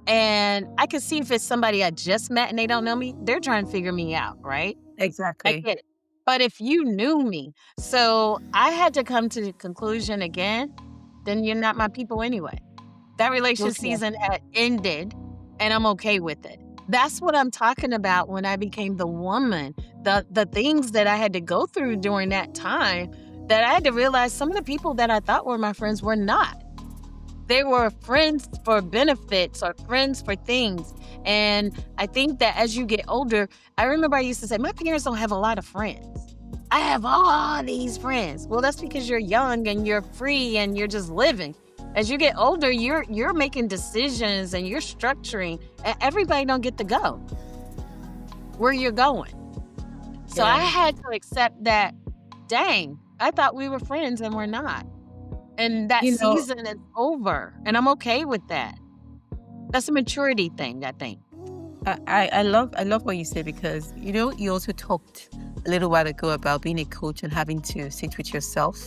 B: And I can see if it's somebody I just met and they don't know me, they're trying to figure me out, right?
C: Exactly.
B: I get it. But if you knew me, so I had to come to the conclusion again, then you're not my people anyway. That relationship season had ended, and I'm okay with it. That's what I'm talking about when I became the woman. The things that I had to go through during that time, that I had to realize some of the people that I thought were my friends were not. They were friends for benefits or friends for things. And I think that as you get older, I remember I used to say, my parents don't have a lot of friends. I have all these friends. Well, that's because you're young and you're free and you're just living. As you get older, you're making decisions and you're structuring. Everybody don't get to go where you're going. So I had to accept that, dang, I thought we were friends and we're not. And that season is over, and I'm okay with that. That's a maturity thing, I think.
C: I love what you say, because you also talked a little while ago about being a coach and having to sit with yourself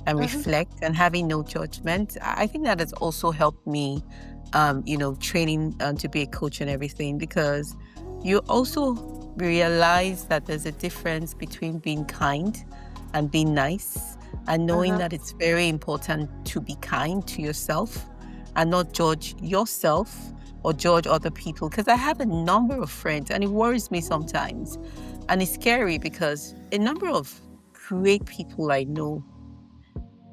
C: and reflect and having no judgment. I think that has also helped me, training to be a coach and everything, because you also realize that there's a difference between being kind and being nice, and knowing that it's very important to be kind to yourself and not judge yourself or judge other people. Because I have a number of friends, and it worries me sometimes, and it's scary, because a number of great people I know,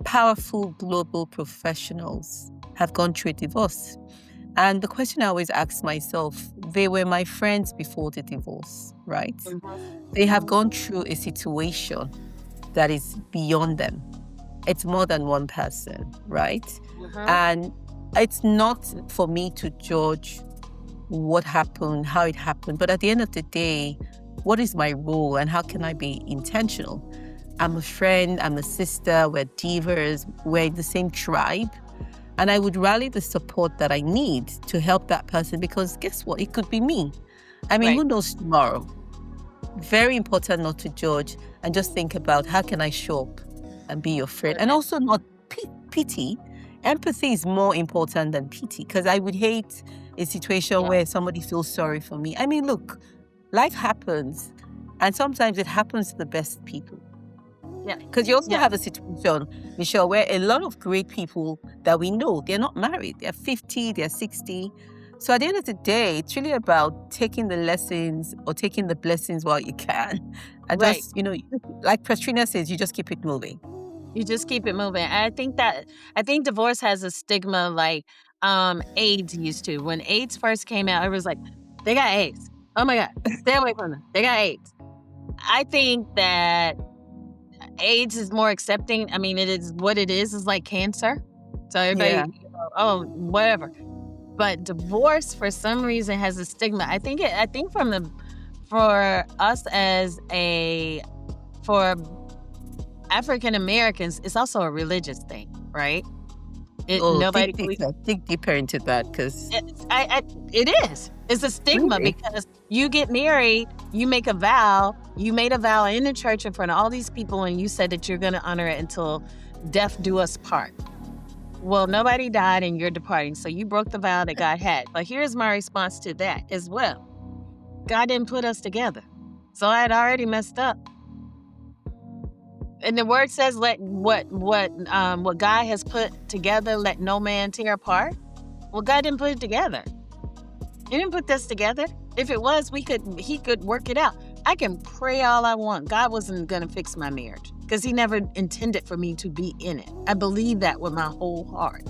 C: powerful global professionals, have gone through a divorce. And the question I always ask myself, they were my friends before the divorce, right? They have gone through a situation that is beyond them. It's more than one person, right? And it's not for me to judge what happened, how it happened, but at the end of the day, what is my role and how can I be intentional? I'm a friend, I'm a sister, we're divas, we're in the same tribe. And I would rally the support that I need to help that person, because guess what? It could be me. I mean, who knows tomorrow? Very important not to judge and just think about how can I show up and be your friend. And also not pity. Empathy is more important than pity, because I would hate a situation where somebody feels sorry for me. I mean, look, life happens, and sometimes it happens to the best people.
B: Yeah.
C: Because you also have a situation, Michelle, where a lot of great people that we know, they're not married. They're 50, they're 60. So at the end of the day, it's really about taking the lessons or taking the blessings while you can. And just, like Patrina says, you just keep it moving.
B: You just keep it moving. And I think divorce has a stigma like AIDS used to. When AIDS first came out, it was like, they got AIDS. Oh my God, stay away from them. They got AIDS. I think that AIDS is more accepting. I mean, it is what it is like cancer. So everybody, whatever. But divorce, for some reason, has a stigma. I think for us for African Americans, it's also a religious thing, right?
C: Dig deeper into that, because
B: it is. It's a stigma
C: Really?
B: because you get married, you make a vow. You made a vow in the church in front of all these people, and you said that you're going to honor it until death do us part. Well, nobody died, and you're departing, so you broke the vow that God had. But here's my response to that as well. God didn't put us together, so I had already messed up. And the word says, "Let what God has put together, let no man tear apart." Well, God didn't put it together. He didn't put this together. If it was, He could work it out. I can pray all I want. God wasn't going to fix my marriage because He never intended for me to be in it. I believe that with my whole heart.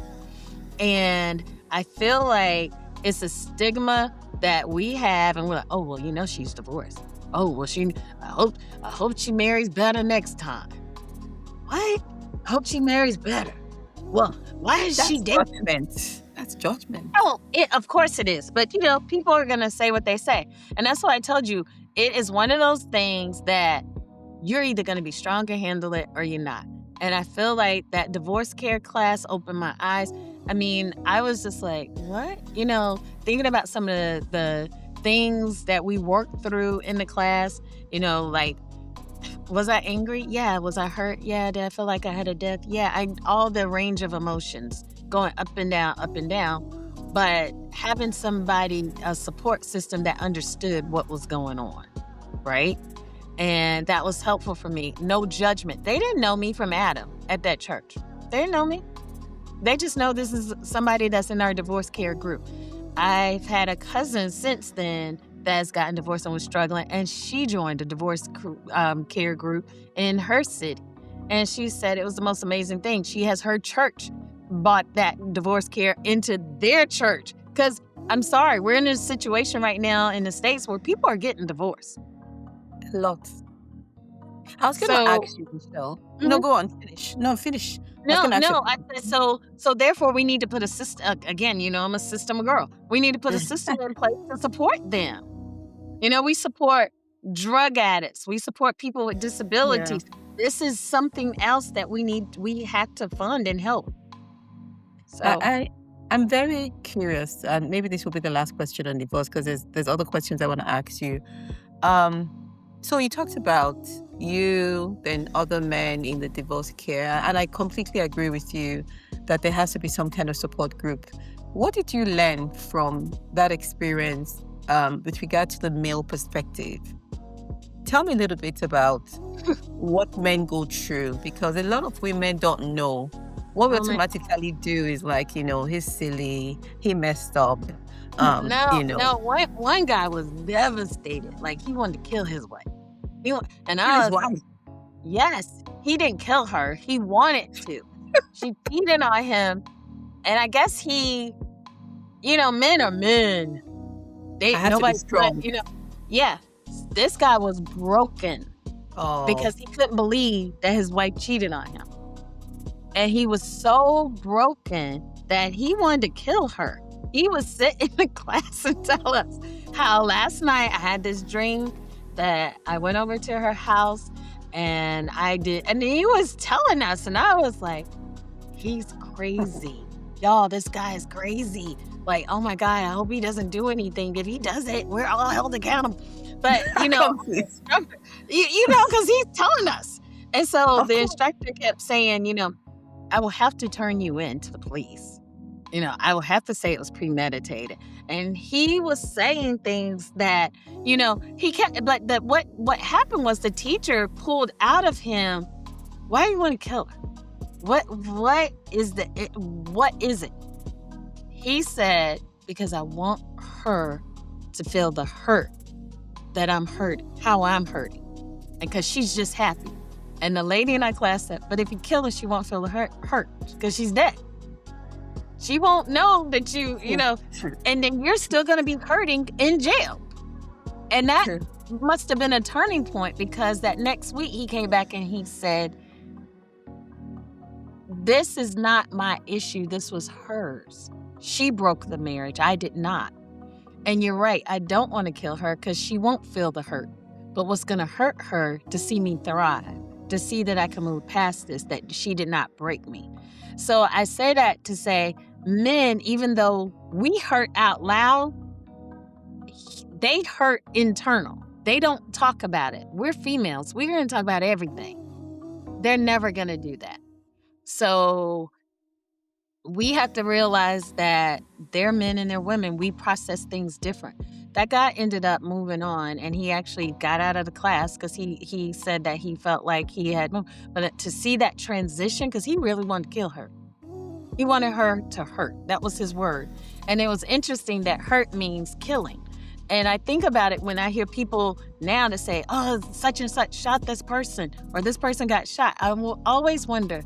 B: And I feel like it's a stigma that we have, and we're like, oh, well, she's divorced. Oh, well, I hope she marries better next time. What? I hope she marries better. Well, why is she dating?
C: That's judgment.
B: Oh, of course it is. But, people are going to say what they say. And that's why I told you, it is one of those things that you're either going to be strong and handle it or you're not. And I feel like that divorce care class opened my eyes. I mean, I was just like, what? Thinking about some of the things that we worked through in the class, like, was I angry? Yeah. Was I hurt? Yeah. Did I feel like I had a death? Yeah. All the range of emotions going up and down. But having a support system that understood what was going on, right? And that was helpful for me. No judgment. They didn't know me from Adam at that church. They didn't know me. They just know this is somebody that's in our divorce care group. I've had a cousin since then that's gotten divorced and was struggling, and she joined a divorce care group in her city. And she said it was the most amazing thing. She has her church bought that divorce care into their church. Because I'm sorry, we're in a situation right now in the States where people are getting divorced.
C: Lots. I was going to ask you, Michelle. Mm-hmm. No, go on. Finish. No, finish.
B: I said so therefore we need to put a system, again, I'm a system girl. We need to put a system in place to support them. We support drug addicts. We support people with disabilities. Yeah. This is something else that we have to fund and help. So
C: I'm very curious, and maybe this will be the last question on divorce because there's other questions I want to ask you. So you talked about you and other men in the divorce care, and I completely agree with you that there has to be some kind of support group. What did you learn from that experience with regard to the male perspective? Tell me a little bit about what men go through, because a lot of women don't know. What we automatically do is like, he's silly, he messed up.
B: One guy was devastated. Like, he wanted to kill his wife. Yes, he didn't kill her. He wanted to. She cheated on him. And I guess men are men. Nobody's strong. Yeah. This guy was broken because he couldn't believe that his wife cheated on him. And he was so broken that he wanted to kill her. He would sit in the class and tell us how last night I had this dream that I went over to her house and he was telling us, and I was like, he's crazy. Y'all, this guy is crazy. Like, oh my God, I hope he doesn't do anything. If he does it, we're all held accountable. But, because he's telling us. And so the instructor kept saying, I will have to turn you in to the police. I will have to say it was premeditated. And he was saying things that, he kept, but what happened was the teacher pulled out of him Why do you want to kill her? What is it? He said, because I want her to feel the hurt that I'm hurting, how I'm hurting. And because she's just happy. And the lady in our class said, but if you kill her, she won't feel the hurt because she's dead. She won't know that you know, and then you're still going to be hurting in jail. And that must have been a turning point, because that next week he came back and he said, this is not my issue. This was hers. She broke the marriage. I did not. And you're right. I don't want to kill her because she won't feel the hurt. But what's going to hurt her to see me thrive, to see that I can move past this, that she did not break me. So I say that to say, men, even though we hurt out loud, they hurt internal. They don't talk about it. We're females. We're going to talk about everything. They're never going to do that. So we have to realize that they're men and they're women. We process things different. That guy ended up moving on, and he actually got out of the class because he said that he felt like he had moved. But to see that transition, because he really wanted to kill her. He wanted her to hurt. That was his word. And it was interesting that hurt means killing. And I think about it when I hear people now to say, oh, such and such shot this person, or this person got shot. I will always wonder,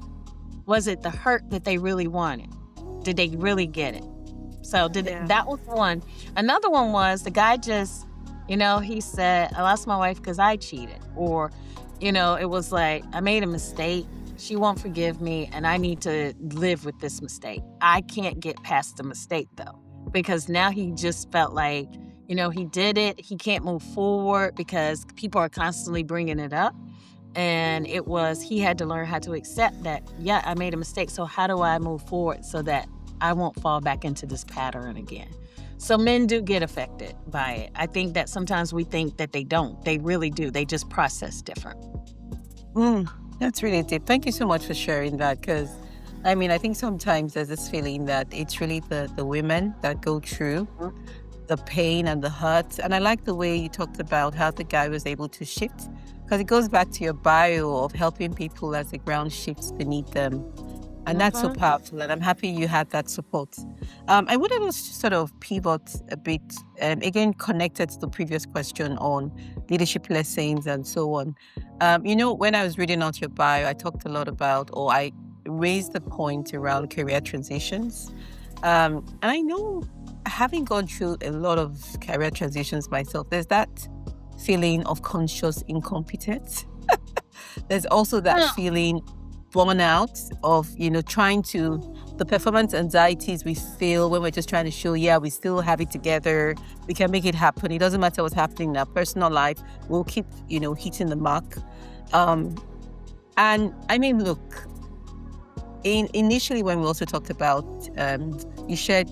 B: was it the hurt that they really wanted? Did they really get it? So that was one. Another one was the guy just, he said, I lost my wife because I cheated. Or, it was like, I made a mistake. She won't forgive me, and I need to live with this mistake. I can't get past the mistake, though, because now he just felt like, he did it. He can't move forward because people are constantly bringing it up. And he had to learn how to accept that, yeah, I made a mistake. So how do I move forward so that I won't fall back into this pattern again? So men do get affected by it. I think that sometimes we think that they don't. They really do. They just process different.
C: That's really deep. Thank you so much for sharing that, because, I think sometimes there's this feeling that it's really the women that go through the pain and the hurt. And I like the way you talked about how the guy was able to shift, because it goes back to your bio of helping people as the ground shifts beneath them. And that's so powerful. And I'm happy you had that support. I wanted us to sort of pivot a bit, again, connected to the previous question on leadership lessons and so on. When I was reading out your bio, I talked a lot about, or I raised the point around career transitions. And I know, having gone through a lot of career transitions myself, there's that feeling of conscious incompetence. There's also that feeling burnout of, trying to, the performance anxieties we feel when we're just trying to show, we still have it together. We can make it happen. It doesn't matter what's happening in our personal life. We'll keep, hitting the mark. Look, initially when we also talked about, you shared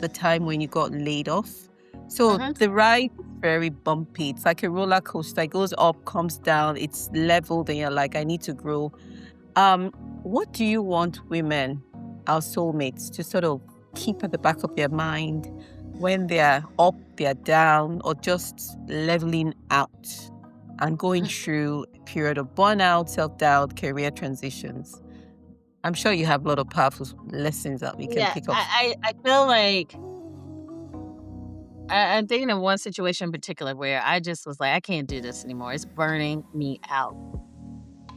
C: the time when you got laid off. So the ride is very bumpy. It's like a roller coaster. It goes up, comes down, it's leveled, and you're like, I need to grow. What do you want women, our soulmates, to sort of keep at the back of their mind when they're up, they're down, or just leveling out and going through a period of burnout, self-doubt, career transitions? I'm sure you have a lot of powerful lessons that we can pick up.
B: I feel like I'm thinking of one situation in particular where I just was like, I can't do this anymore. It's burning me out.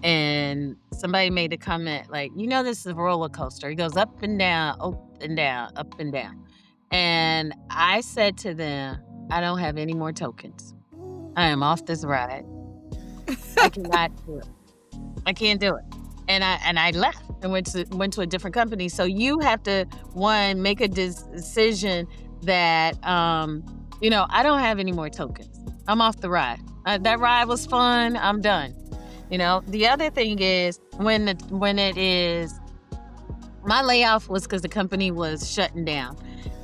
B: And somebody made a comment like, this is a roller coaster. It goes up and down, up and down, up and down. And I said to them, I don't have any more tokens. I am off this ride. I cannot do it. I can't do it. And I left and went to a different company. So you have to, one, make a decision that, I don't have any more tokens. I'm off the ride. That ride was fun. I'm done. The other thing is when it is, my layoff was because the company was shutting down,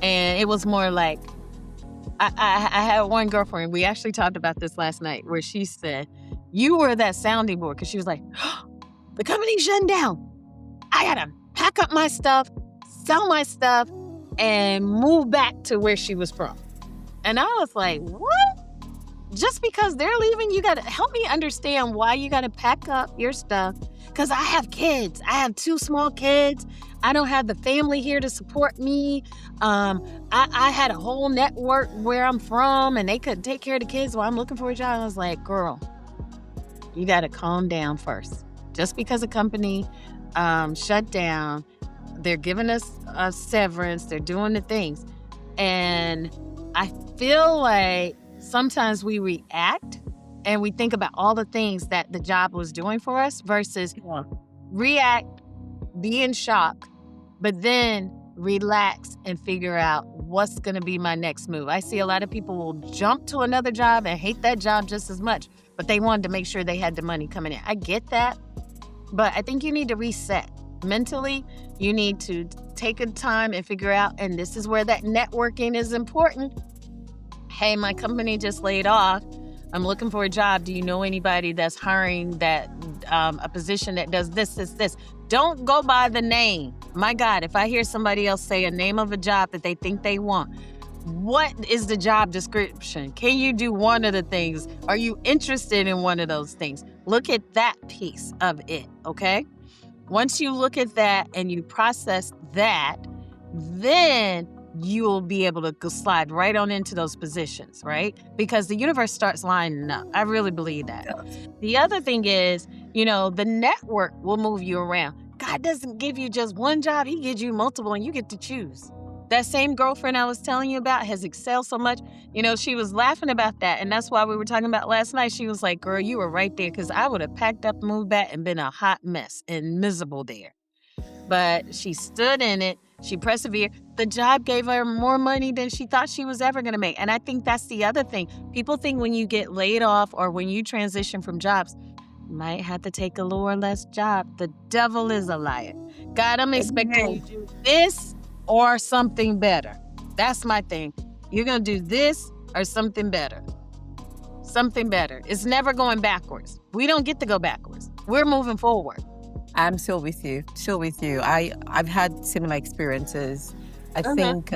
B: and it was more like, I had one girlfriend, we actually talked about this last night, where she said, you were that sounding board, because she was like, the company's shutting down. I gotta pack up my stuff, sell my stuff, and move back to where she was from. And I was like, what? just because they're leaving, you got to help me understand why you got to pack up your stuff. Because I have kids. I have 2 small kids. I don't have the family here to support me. I had a whole network where I'm from, and they couldn't take care of the kids while I'm looking for a job. I was like, girl, you got to calm down first. Just because a company shut down, they're giving us a severance, they're doing the things. And I feel like sometimes we react and we think about all the things that the job was doing for us versus react, be in shock, but then relax and figure out what's going to be my next move. I see a lot of people will jump to another job and hate that job just as much, but they wanted to make sure they had the money coming in. I get that, but I think you need to reset. Mentally, you need to take a time and figure out, and this is where that networking is important. Hey, my company just laid off. I'm looking for a job. Do you know anybody that's hiring that a position that does this? Don't go by the name. My God, if I hear somebody else say a name of a job that they think they want, what is the job description? Can you do one of the things? Are you interested in one of those things? Look at that piece of it, okay? Once you look at that and you process that, then you'll be able to slide right on into those positions, right? Because the universe starts lining up. I really believe that. The other thing is, the network will move you around. God doesn't give you just one job. He gives you multiple and you get to choose. That same girlfriend I was telling you about has excelled so much. She was laughing about that. And that's why we were talking about last night. She was like, girl, you were right there, because I would have packed up, moved back, and been a hot mess and miserable there. But she stood in it. She persevered. The job gave her more money than she thought she was ever going to make. And I think that's the other thing. People think when you get laid off or when you transition from jobs, you might have to take a lower, less job. The devil is a liar. God, I'm expecting you to do this or something better. That's my thing. You're going to do this or something better. Something better. It's never going backwards. We don't get to go backwards. We're moving forward.
C: I'm still with you. I've had similar experiences. I think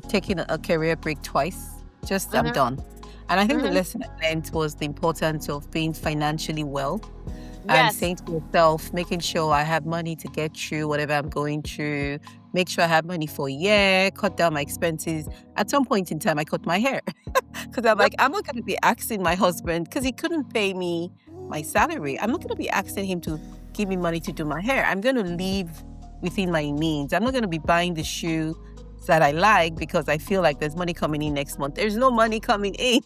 C: taking a career break twice, I'm done. And I think the lesson I learned was the importance of being financially well. And saying to yourself, making sure I have money to get through whatever I'm going through, make sure I have money for a year, cut down my expenses. At some point in time, I cut my hair because I'm like, I'm not going to be asking my husband, because he couldn't pay me my salary. I'm not going to be asking him to give me money to do my hair. I'm going to live within my means. I'm not going to be buying the shoe that I like because I feel like there's money coming in next month. There's no money coming in.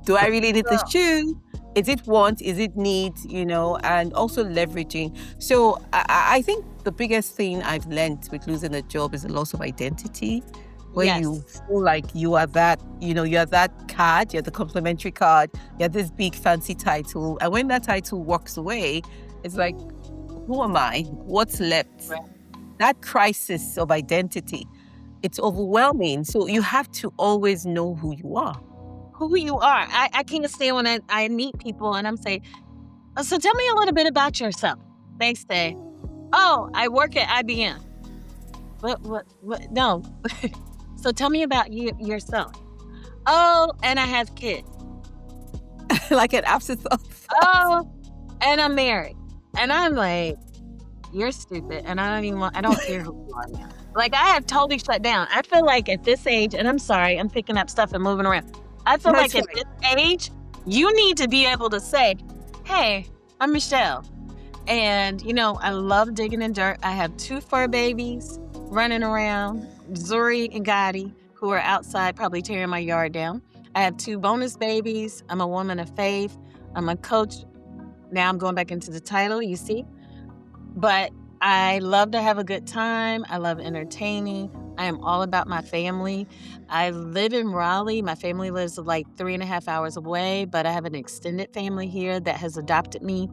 C: Do I really need the shoe? Is it want? Is it need? And also leveraging. So I think the biggest thing I've learned with losing a job is the loss of identity, where you feel like you are that, you're that card, you're the complimentary card, you're this big fancy title. And when that title walks away, it's like, who am I? What's left? Right. That crisis of identity, it's overwhelming. So you have to always know who you are.
B: Who you are. I can't stand when I meet people and I'm saying, so tell me a little bit about yourself. They say, oh, I work at IBM. What? No. So tell me about yourself. Oh, and I have kids.
C: Like an afterthought.
B: Oh, and I'm married. And I'm like, you're stupid. And I don't care who you are now. Like, I have totally shut down. I feel like at this age, and I'm sorry, I'm picking up stuff and moving around. I feel like at this age, you need to be able to say, hey, I'm Michelle. And, I love digging in dirt. I have 2 fur babies running around, Zuri and Gotti, who are outside probably tearing my yard down. I have 2 bonus babies. I'm a woman of faith. I'm a coach. Now I'm going back into the title, you see. But I love to have a good time. I love entertaining. I am all about my family. I live in Raleigh. My family lives like 3.5 hours away, but I have an extended family here that has adopted me,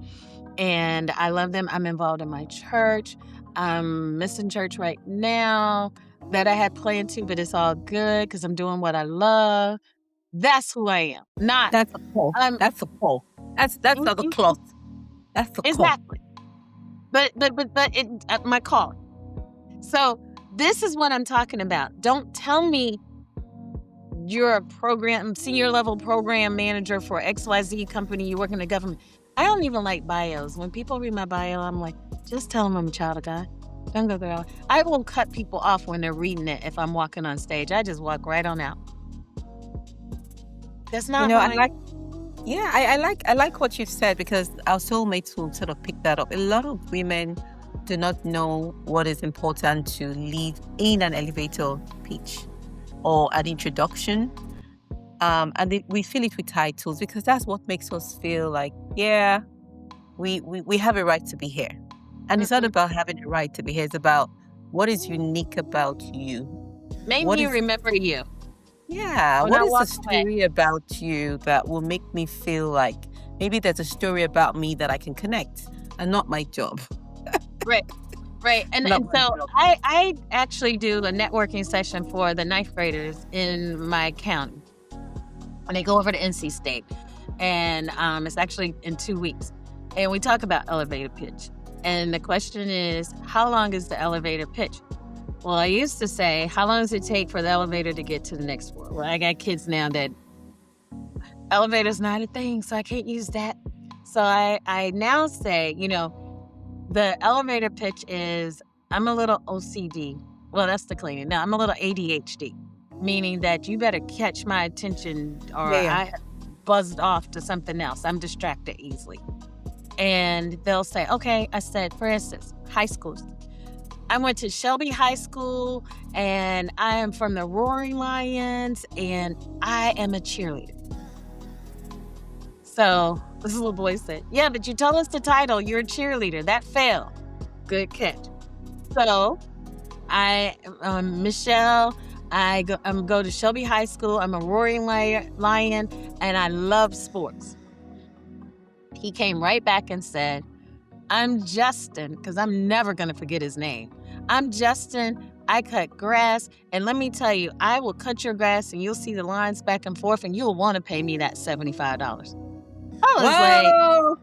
B: and I love them. I'm involved in my church. I'm missing church right now that I had planned to, but it's all good because I'm doing what I love. That's who I am.
C: That's a pull. That's a pull. That's not the cloth. That's the
B: exactly. But my call. So this is what I'm talking about. Don't tell me you're a senior level program manager for XYZ company, you work in the government. I don't even like bios. When people read my bio, I'm like, just tell them I'm a child of God. Don't go there. I will cut people off when they're reading it if I'm walking on stage. I just walk right on out. That's not
C: I like what you've said, because our soulmates will sort of pick that up. A lot of women do not know what is important to leave in an elevator pitch or an introduction. And we fill it with titles because that's what makes us feel like, yeah, we have a right to be here. And it's not about having a right to be here. It's about what is unique about you.
B: Make me remember you.
C: Yeah. What is the story about you that will make me feel like maybe there's a story about me that I can connect and not my job?
B: Right. And so I actually do a networking session for the ninth graders in my county. And they go over to NC State. And it's actually in 2 weeks. And we talk about elevator pitch. And the question is, how long is the elevator pitch? Well, I used to say, how long does it take for the elevator to get to the next floor? Well, I got kids now that elevator's not a thing, so I can't use that. So I now say, the elevator pitch is, I'm a little OCD. Well, that's the cleaning. No, I'm a little ADHD, meaning that you better catch my attention or I buzzed off to something else. I'm distracted easily. And they'll say, okay, I said, for instance, high schools. I went to Shelby High School, and I am from the Roaring Lions, and I am a cheerleader. So this little boy said, yeah, but you told us the title, you're a cheerleader. That failed. Good catch. So Michelle, I go to Shelby High School. I'm a Roaring Lion, and I love sports. He came right back and said, I'm Justin, because I'm never going to forget his name. I'm Justin. I cut grass. And let me tell you, I will cut your grass and you'll see the lines back and forth and you'll want to pay me that $75. I was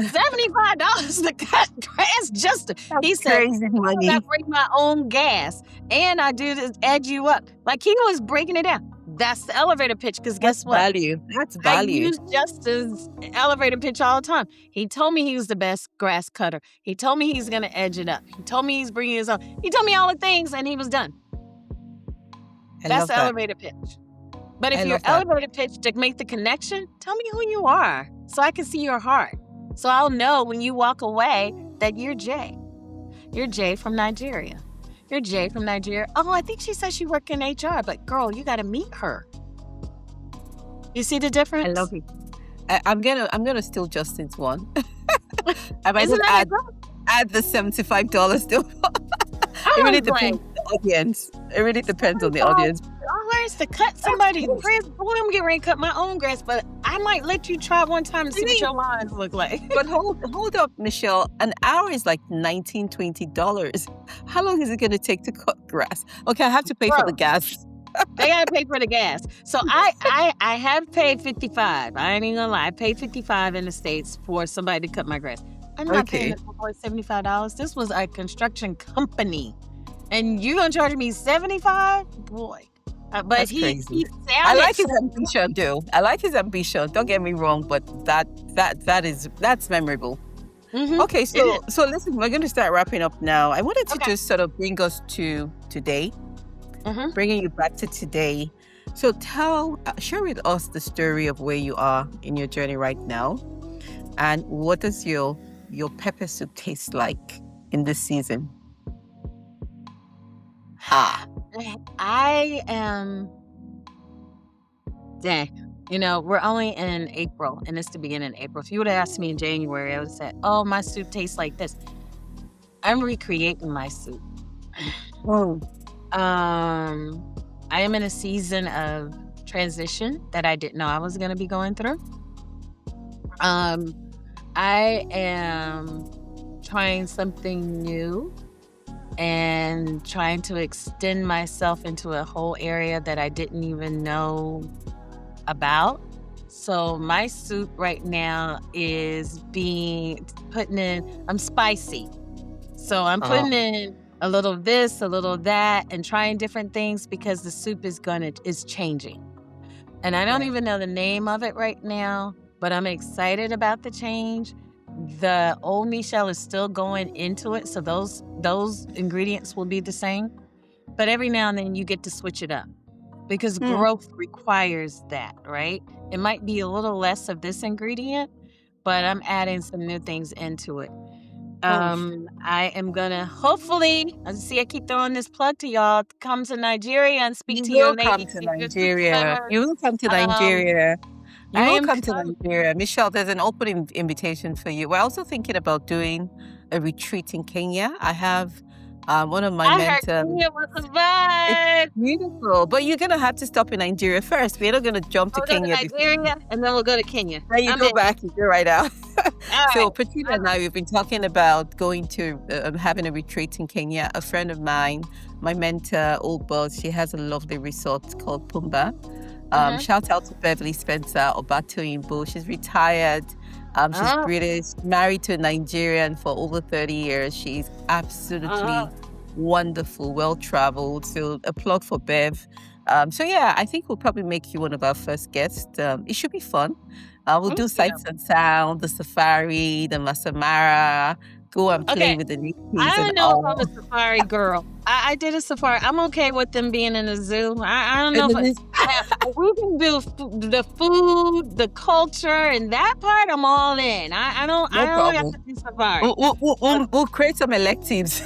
B: like, $75 to cut grass, Justin. He said,
C: crazy money.
B: I bring my own gas and I do this, add you up. Like he was breaking it down. That's the elevator pitch, because guess what?
C: Value. That's value.
B: I use Justin's elevator pitch all the time. He told me he was the best grass cutter. He told me he's going to edge it up. He told me he's bringing his own. He told me all the things, and he was done. That's the elevator pitch. But if your elevator pitch to make the connection, tell me who you are so I can see your heart. So I'll know when you walk away that you're Jay. You're Jay from Nigeria. You're Jay from Nigeria. Oh, I think she said she worked in HR, but girl, you got to meet her. You see the difference?
C: I love it. I'm gonna steal Justin's one. I might add the $75 to. It really depends on the audience. It really depends on the audience.
B: $2 to cut somebody's grass. Boy, I'm getting ready to cut my own grass, but I might let you try one time to see what your lines look like.
C: But hold up, Michelle. An hour is like $19, $20. How long is it going to take to cut grass? Okay, I have to pay for the gas.
B: They gotta pay for the gas. So I have paid $55. I ain't even gonna lie. I paid $55 in the States for somebody to cut my grass. I'm not paying $75. This was a construction company. And you gonna charge me $75? Boy. But he sounded
C: I like his ambition, though. I like his ambition. Don't get me wrong, but that's memorable. Mm-hmm. Okay, so listen, we're going to start wrapping up now. I wanted to just sort of bring us to today, bringing you back to today. So share with us the story of where you are in your journey right now, and what does your pepper soup taste like in this season?
B: I am. We're only in April, and it's the beginning of April. If you would have asked me in January, I would have said, oh, my soup tastes like this. I'm recreating my soup. I am in a season of transition that I didn't know I was going to be going through. I am trying something new and trying to extend myself into a whole area that I didn't even know about. So my soup right now is I'm spicy. So I'm putting in a little this, a little that, and trying different things because the soup is changing. And I don't
C: Yeah.
B: even know the name of it right now, but I'm excited about the change. The old Michelle is still going into it, so those ingredients will be the same. But every now and then you get to switch it up because growth requires that, right? It might be a little less of this ingredient, but I'm adding some new things into it. I am gonna hopefully, I keep throwing this plug to y'all, come to Nigeria and speak
C: You
B: to your
C: will come
B: ladies
C: to
B: and your sister
C: Nigeria.
B: members.
C: You will come to
B: Um,
C: Nigeria. You
B: I
C: will
B: am
C: come to
B: coming.
C: Nigeria. Michelle, there's an open invitation for you. We're also thinking about doing a retreat in Kenya. I have one of my
B: I heard
C: mentors.
B: Kenya was the
C: It's
B: vibe.
C: beautiful, but you're going to have to stop in Nigeria first. We're not going to jump to
B: We'll go to
C: Kenya before.
B: Nigeria and then we'll go to Kenya.
C: Then you
B: I'm
C: go
B: in.
C: back, you go right out.
B: All
C: So
B: right.
C: Patricia and I, we've been talking about going to having a retreat in Kenya. A friend of mine, my mentor, old boss, she has a lovely resort called Pumba. Shout out to Beverly Spencer Obatoyinbo. She's retired. She's British, married to a Nigerian for over 30 years. She's absolutely wonderful, well-traveled. So a plug for Bev. So yeah, I think we'll probably make you one of our first guests. It should be fun. We'll do sights and sound, the safari, the Masamara, go and play
B: Okay.
C: with the
B: I
C: natives
B: don't
C: and
B: know if
C: all.
B: I'm a safari girl. I did a safari. I'm okay with them being in a zoo. I don't know if we can do the food, the culture, and that part. I'm all in. I don't have to do safari.
C: We'll create some electives.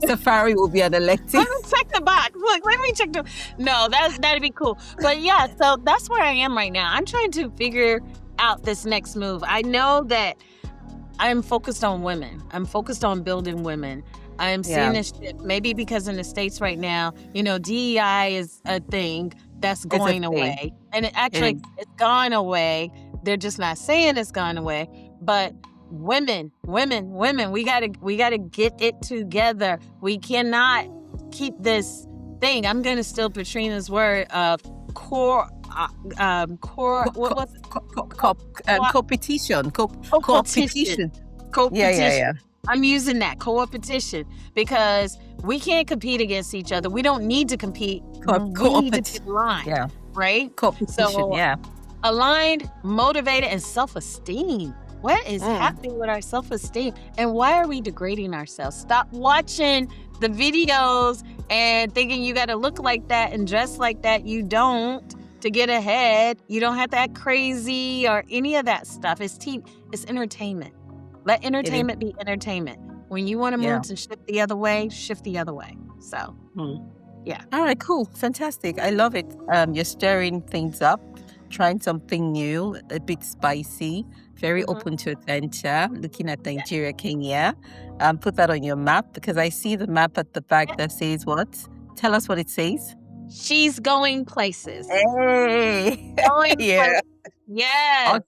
C: Safari will be an elective.
B: Let me check the box. Look, let me check the. No, that'd be cool. But yeah, so that's where I am right now. I'm trying to figure out this next move. I know that I'm focused on women. I'm focused on building women. I'm seeing this shift. Maybe because in the States right now, DEI is a thing that's going away. And it's gone away. They're just not saying it's gone away. But women, we gotta get it together. We cannot keep this thing. I'm gonna steal Patrina's word of
C: competition.
B: Yeah. I'm using that co-opetition because we can't compete against each other. We don't need to compete. We need to be aligned, right?
C: Co-opetition,
B: aligned, motivated, and self-esteem. What is happening with our self-esteem? And why are we degrading ourselves? Stop watching the videos and thinking you got to look like that and dress like that. You don't. To get ahead, you don't have to act crazy or any of that stuff. It's entertainment. Let entertainment be entertainment. When you want to move to shift the other way, shift the other way. So, yeah.
C: All right, cool. Fantastic. I love it. You're stirring things up, trying something new, a bit spicy, very open to adventure, looking at Nigeria, Kenya. Put that on your map because I see the map at the back that says what? Tell us what it says.
B: She's going places.
C: Hey!
B: Going places. Yes.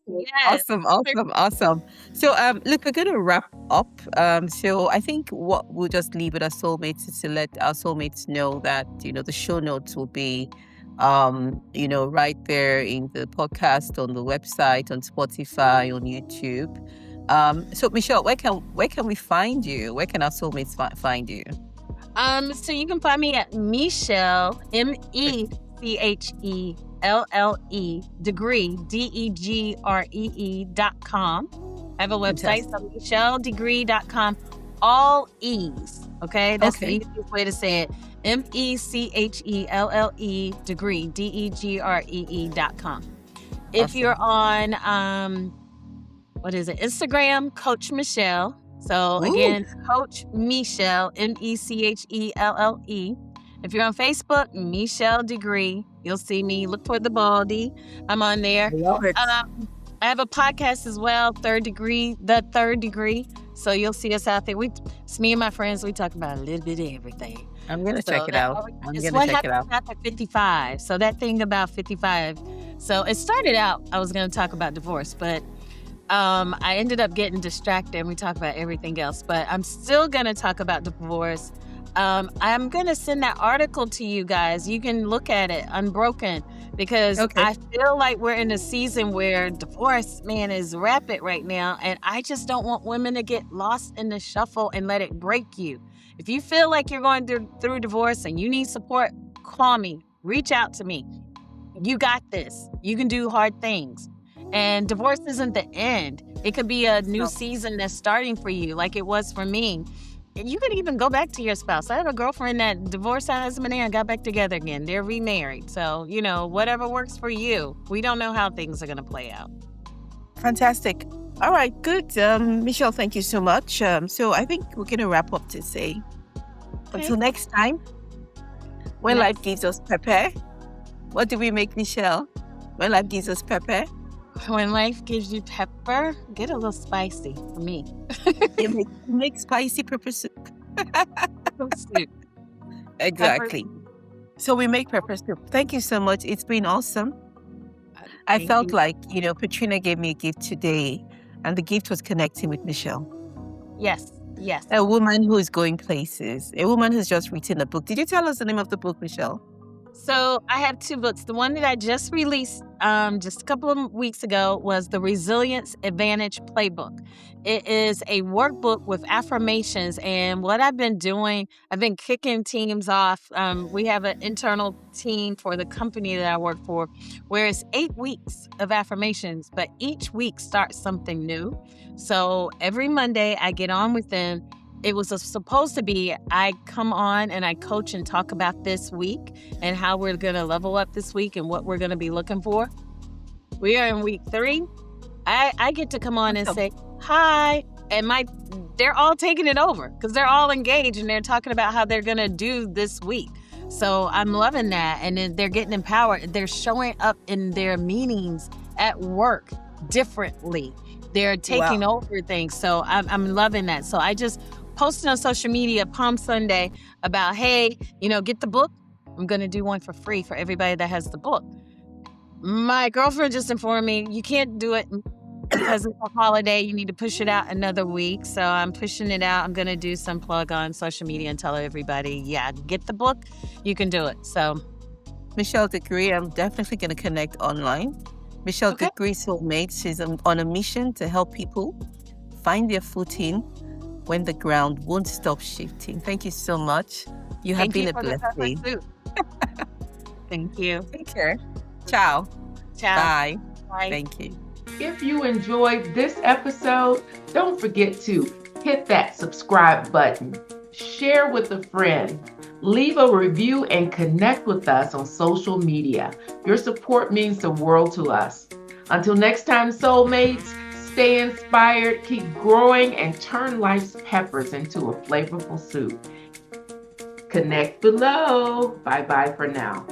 C: Awesome. So, look, we're going to wrap up. So I think what we'll just leave with our soulmates is to let our soulmates know that, the show notes will be, right there in the podcast, on the website, on Spotify, on YouTube. So Michelle, where can we find you? Where can our soulmates find you?
B: So you can find me at Michelle, MECHELLE, degree, DEGREE.com. I have a website, so michelledegree.com, all E's, okay? That's the easiest way to say it. MECHELLE, degree, DEGREE.com. If you're on, Instagram, Coach Michelle. So again, Coach Michelle, MECHELLE. If you're on Facebook, Michelle Degree, you'll see me. Look for the baldy. I'm on there.
C: Love it.
B: I have a podcast as well, The Third Degree. So you'll see us out there. It's me and my friends. We talk about a little bit of everything.
C: I'm gonna check it out.
B: It's what happens after 55. So that thing about 55. So it started out, I was going to talk about divorce, but I ended up getting distracted and we talk about everything else, but I'm still going to talk about divorce. I'm going to send that article to you guys. You can look at it, Unbroken, because I feel like we're in a season where divorce, man, is rapid right now. And I just don't want women to get lost in the shuffle and let it break you. If you feel like you're going through divorce and you need support, call me, reach out to me. You got this. You can do hard things. And divorce isn't the end. It could be a new season that's starting for you, like it was for me. And you could even go back to your spouse. I have a girlfriend that divorced her husband and got back together again. They're remarried. So, whatever works for you. We don't know how things are going to play out.
C: Fantastic. All right, good. Michelle, thank you so much. So I think we're going to wrap up to say, until next time, when life gives us pepper, what do we make, Michelle? When life gives us pepper?
B: When life gives you pepper, get a little spicy for me.
C: You make spicy pepper soup.
B: Soup.
C: Exactly. So we make pepper soup. Thank you so much. It's been awesome. I felt like, Petrina gave me a gift today, and the gift was connecting with Michelle.
B: Yes.
C: A woman who is going places. A woman who's just written a book. Did you tell us the name of the book, Michelle?
B: So I have 2 books. The one that I just released just a couple of weeks ago was the Resilience Advantage Playbook. It is a workbook with affirmations. And what I've been doing, I've been kicking teams off. We have an internal team for the company that I work for, where it's 8 weeks of affirmations, but each week starts something new. So every Monday I get on with them. It was supposed to be I come on and I coach and talk about this week and how we're going to level up this week and what we're going to be looking for. We are in week 3. I get to come on and say, hi. And they're all taking it over because they're all engaged and they're talking about how they're going to do this week. So I'm loving that. And then they're getting empowered. They're showing up in their meetings at work differently. They're taking over things. So I'm loving that. So I just posted on social media Palm Sunday about, hey, get the book. I'm going to do one for free for everybody that has the book. My girlfriend just informed me you can't do it because it's a holiday. You need to push it out another week. So I'm pushing it out. I'm going to do some plug on social media and tell everybody, get the book. You can do it. So
C: Michelle Degree, I'm definitely going to connect online. Michelle Degree Soulmate, she's on a mission to help people find their footing when the ground won't stop shifting. Thank you so much. You have been a blessing.
B: Thank you.
C: Take care. Ciao. Bye. Thank you.
E: If you enjoyed this episode, don't forget to hit that subscribe button, share with a friend, leave a review, and connect with us on social media. Your support means the world to us. Until next time, soulmates, stay inspired, keep growing, and turn life's peppers into a flavorful soup. Connect below. Bye-bye for now.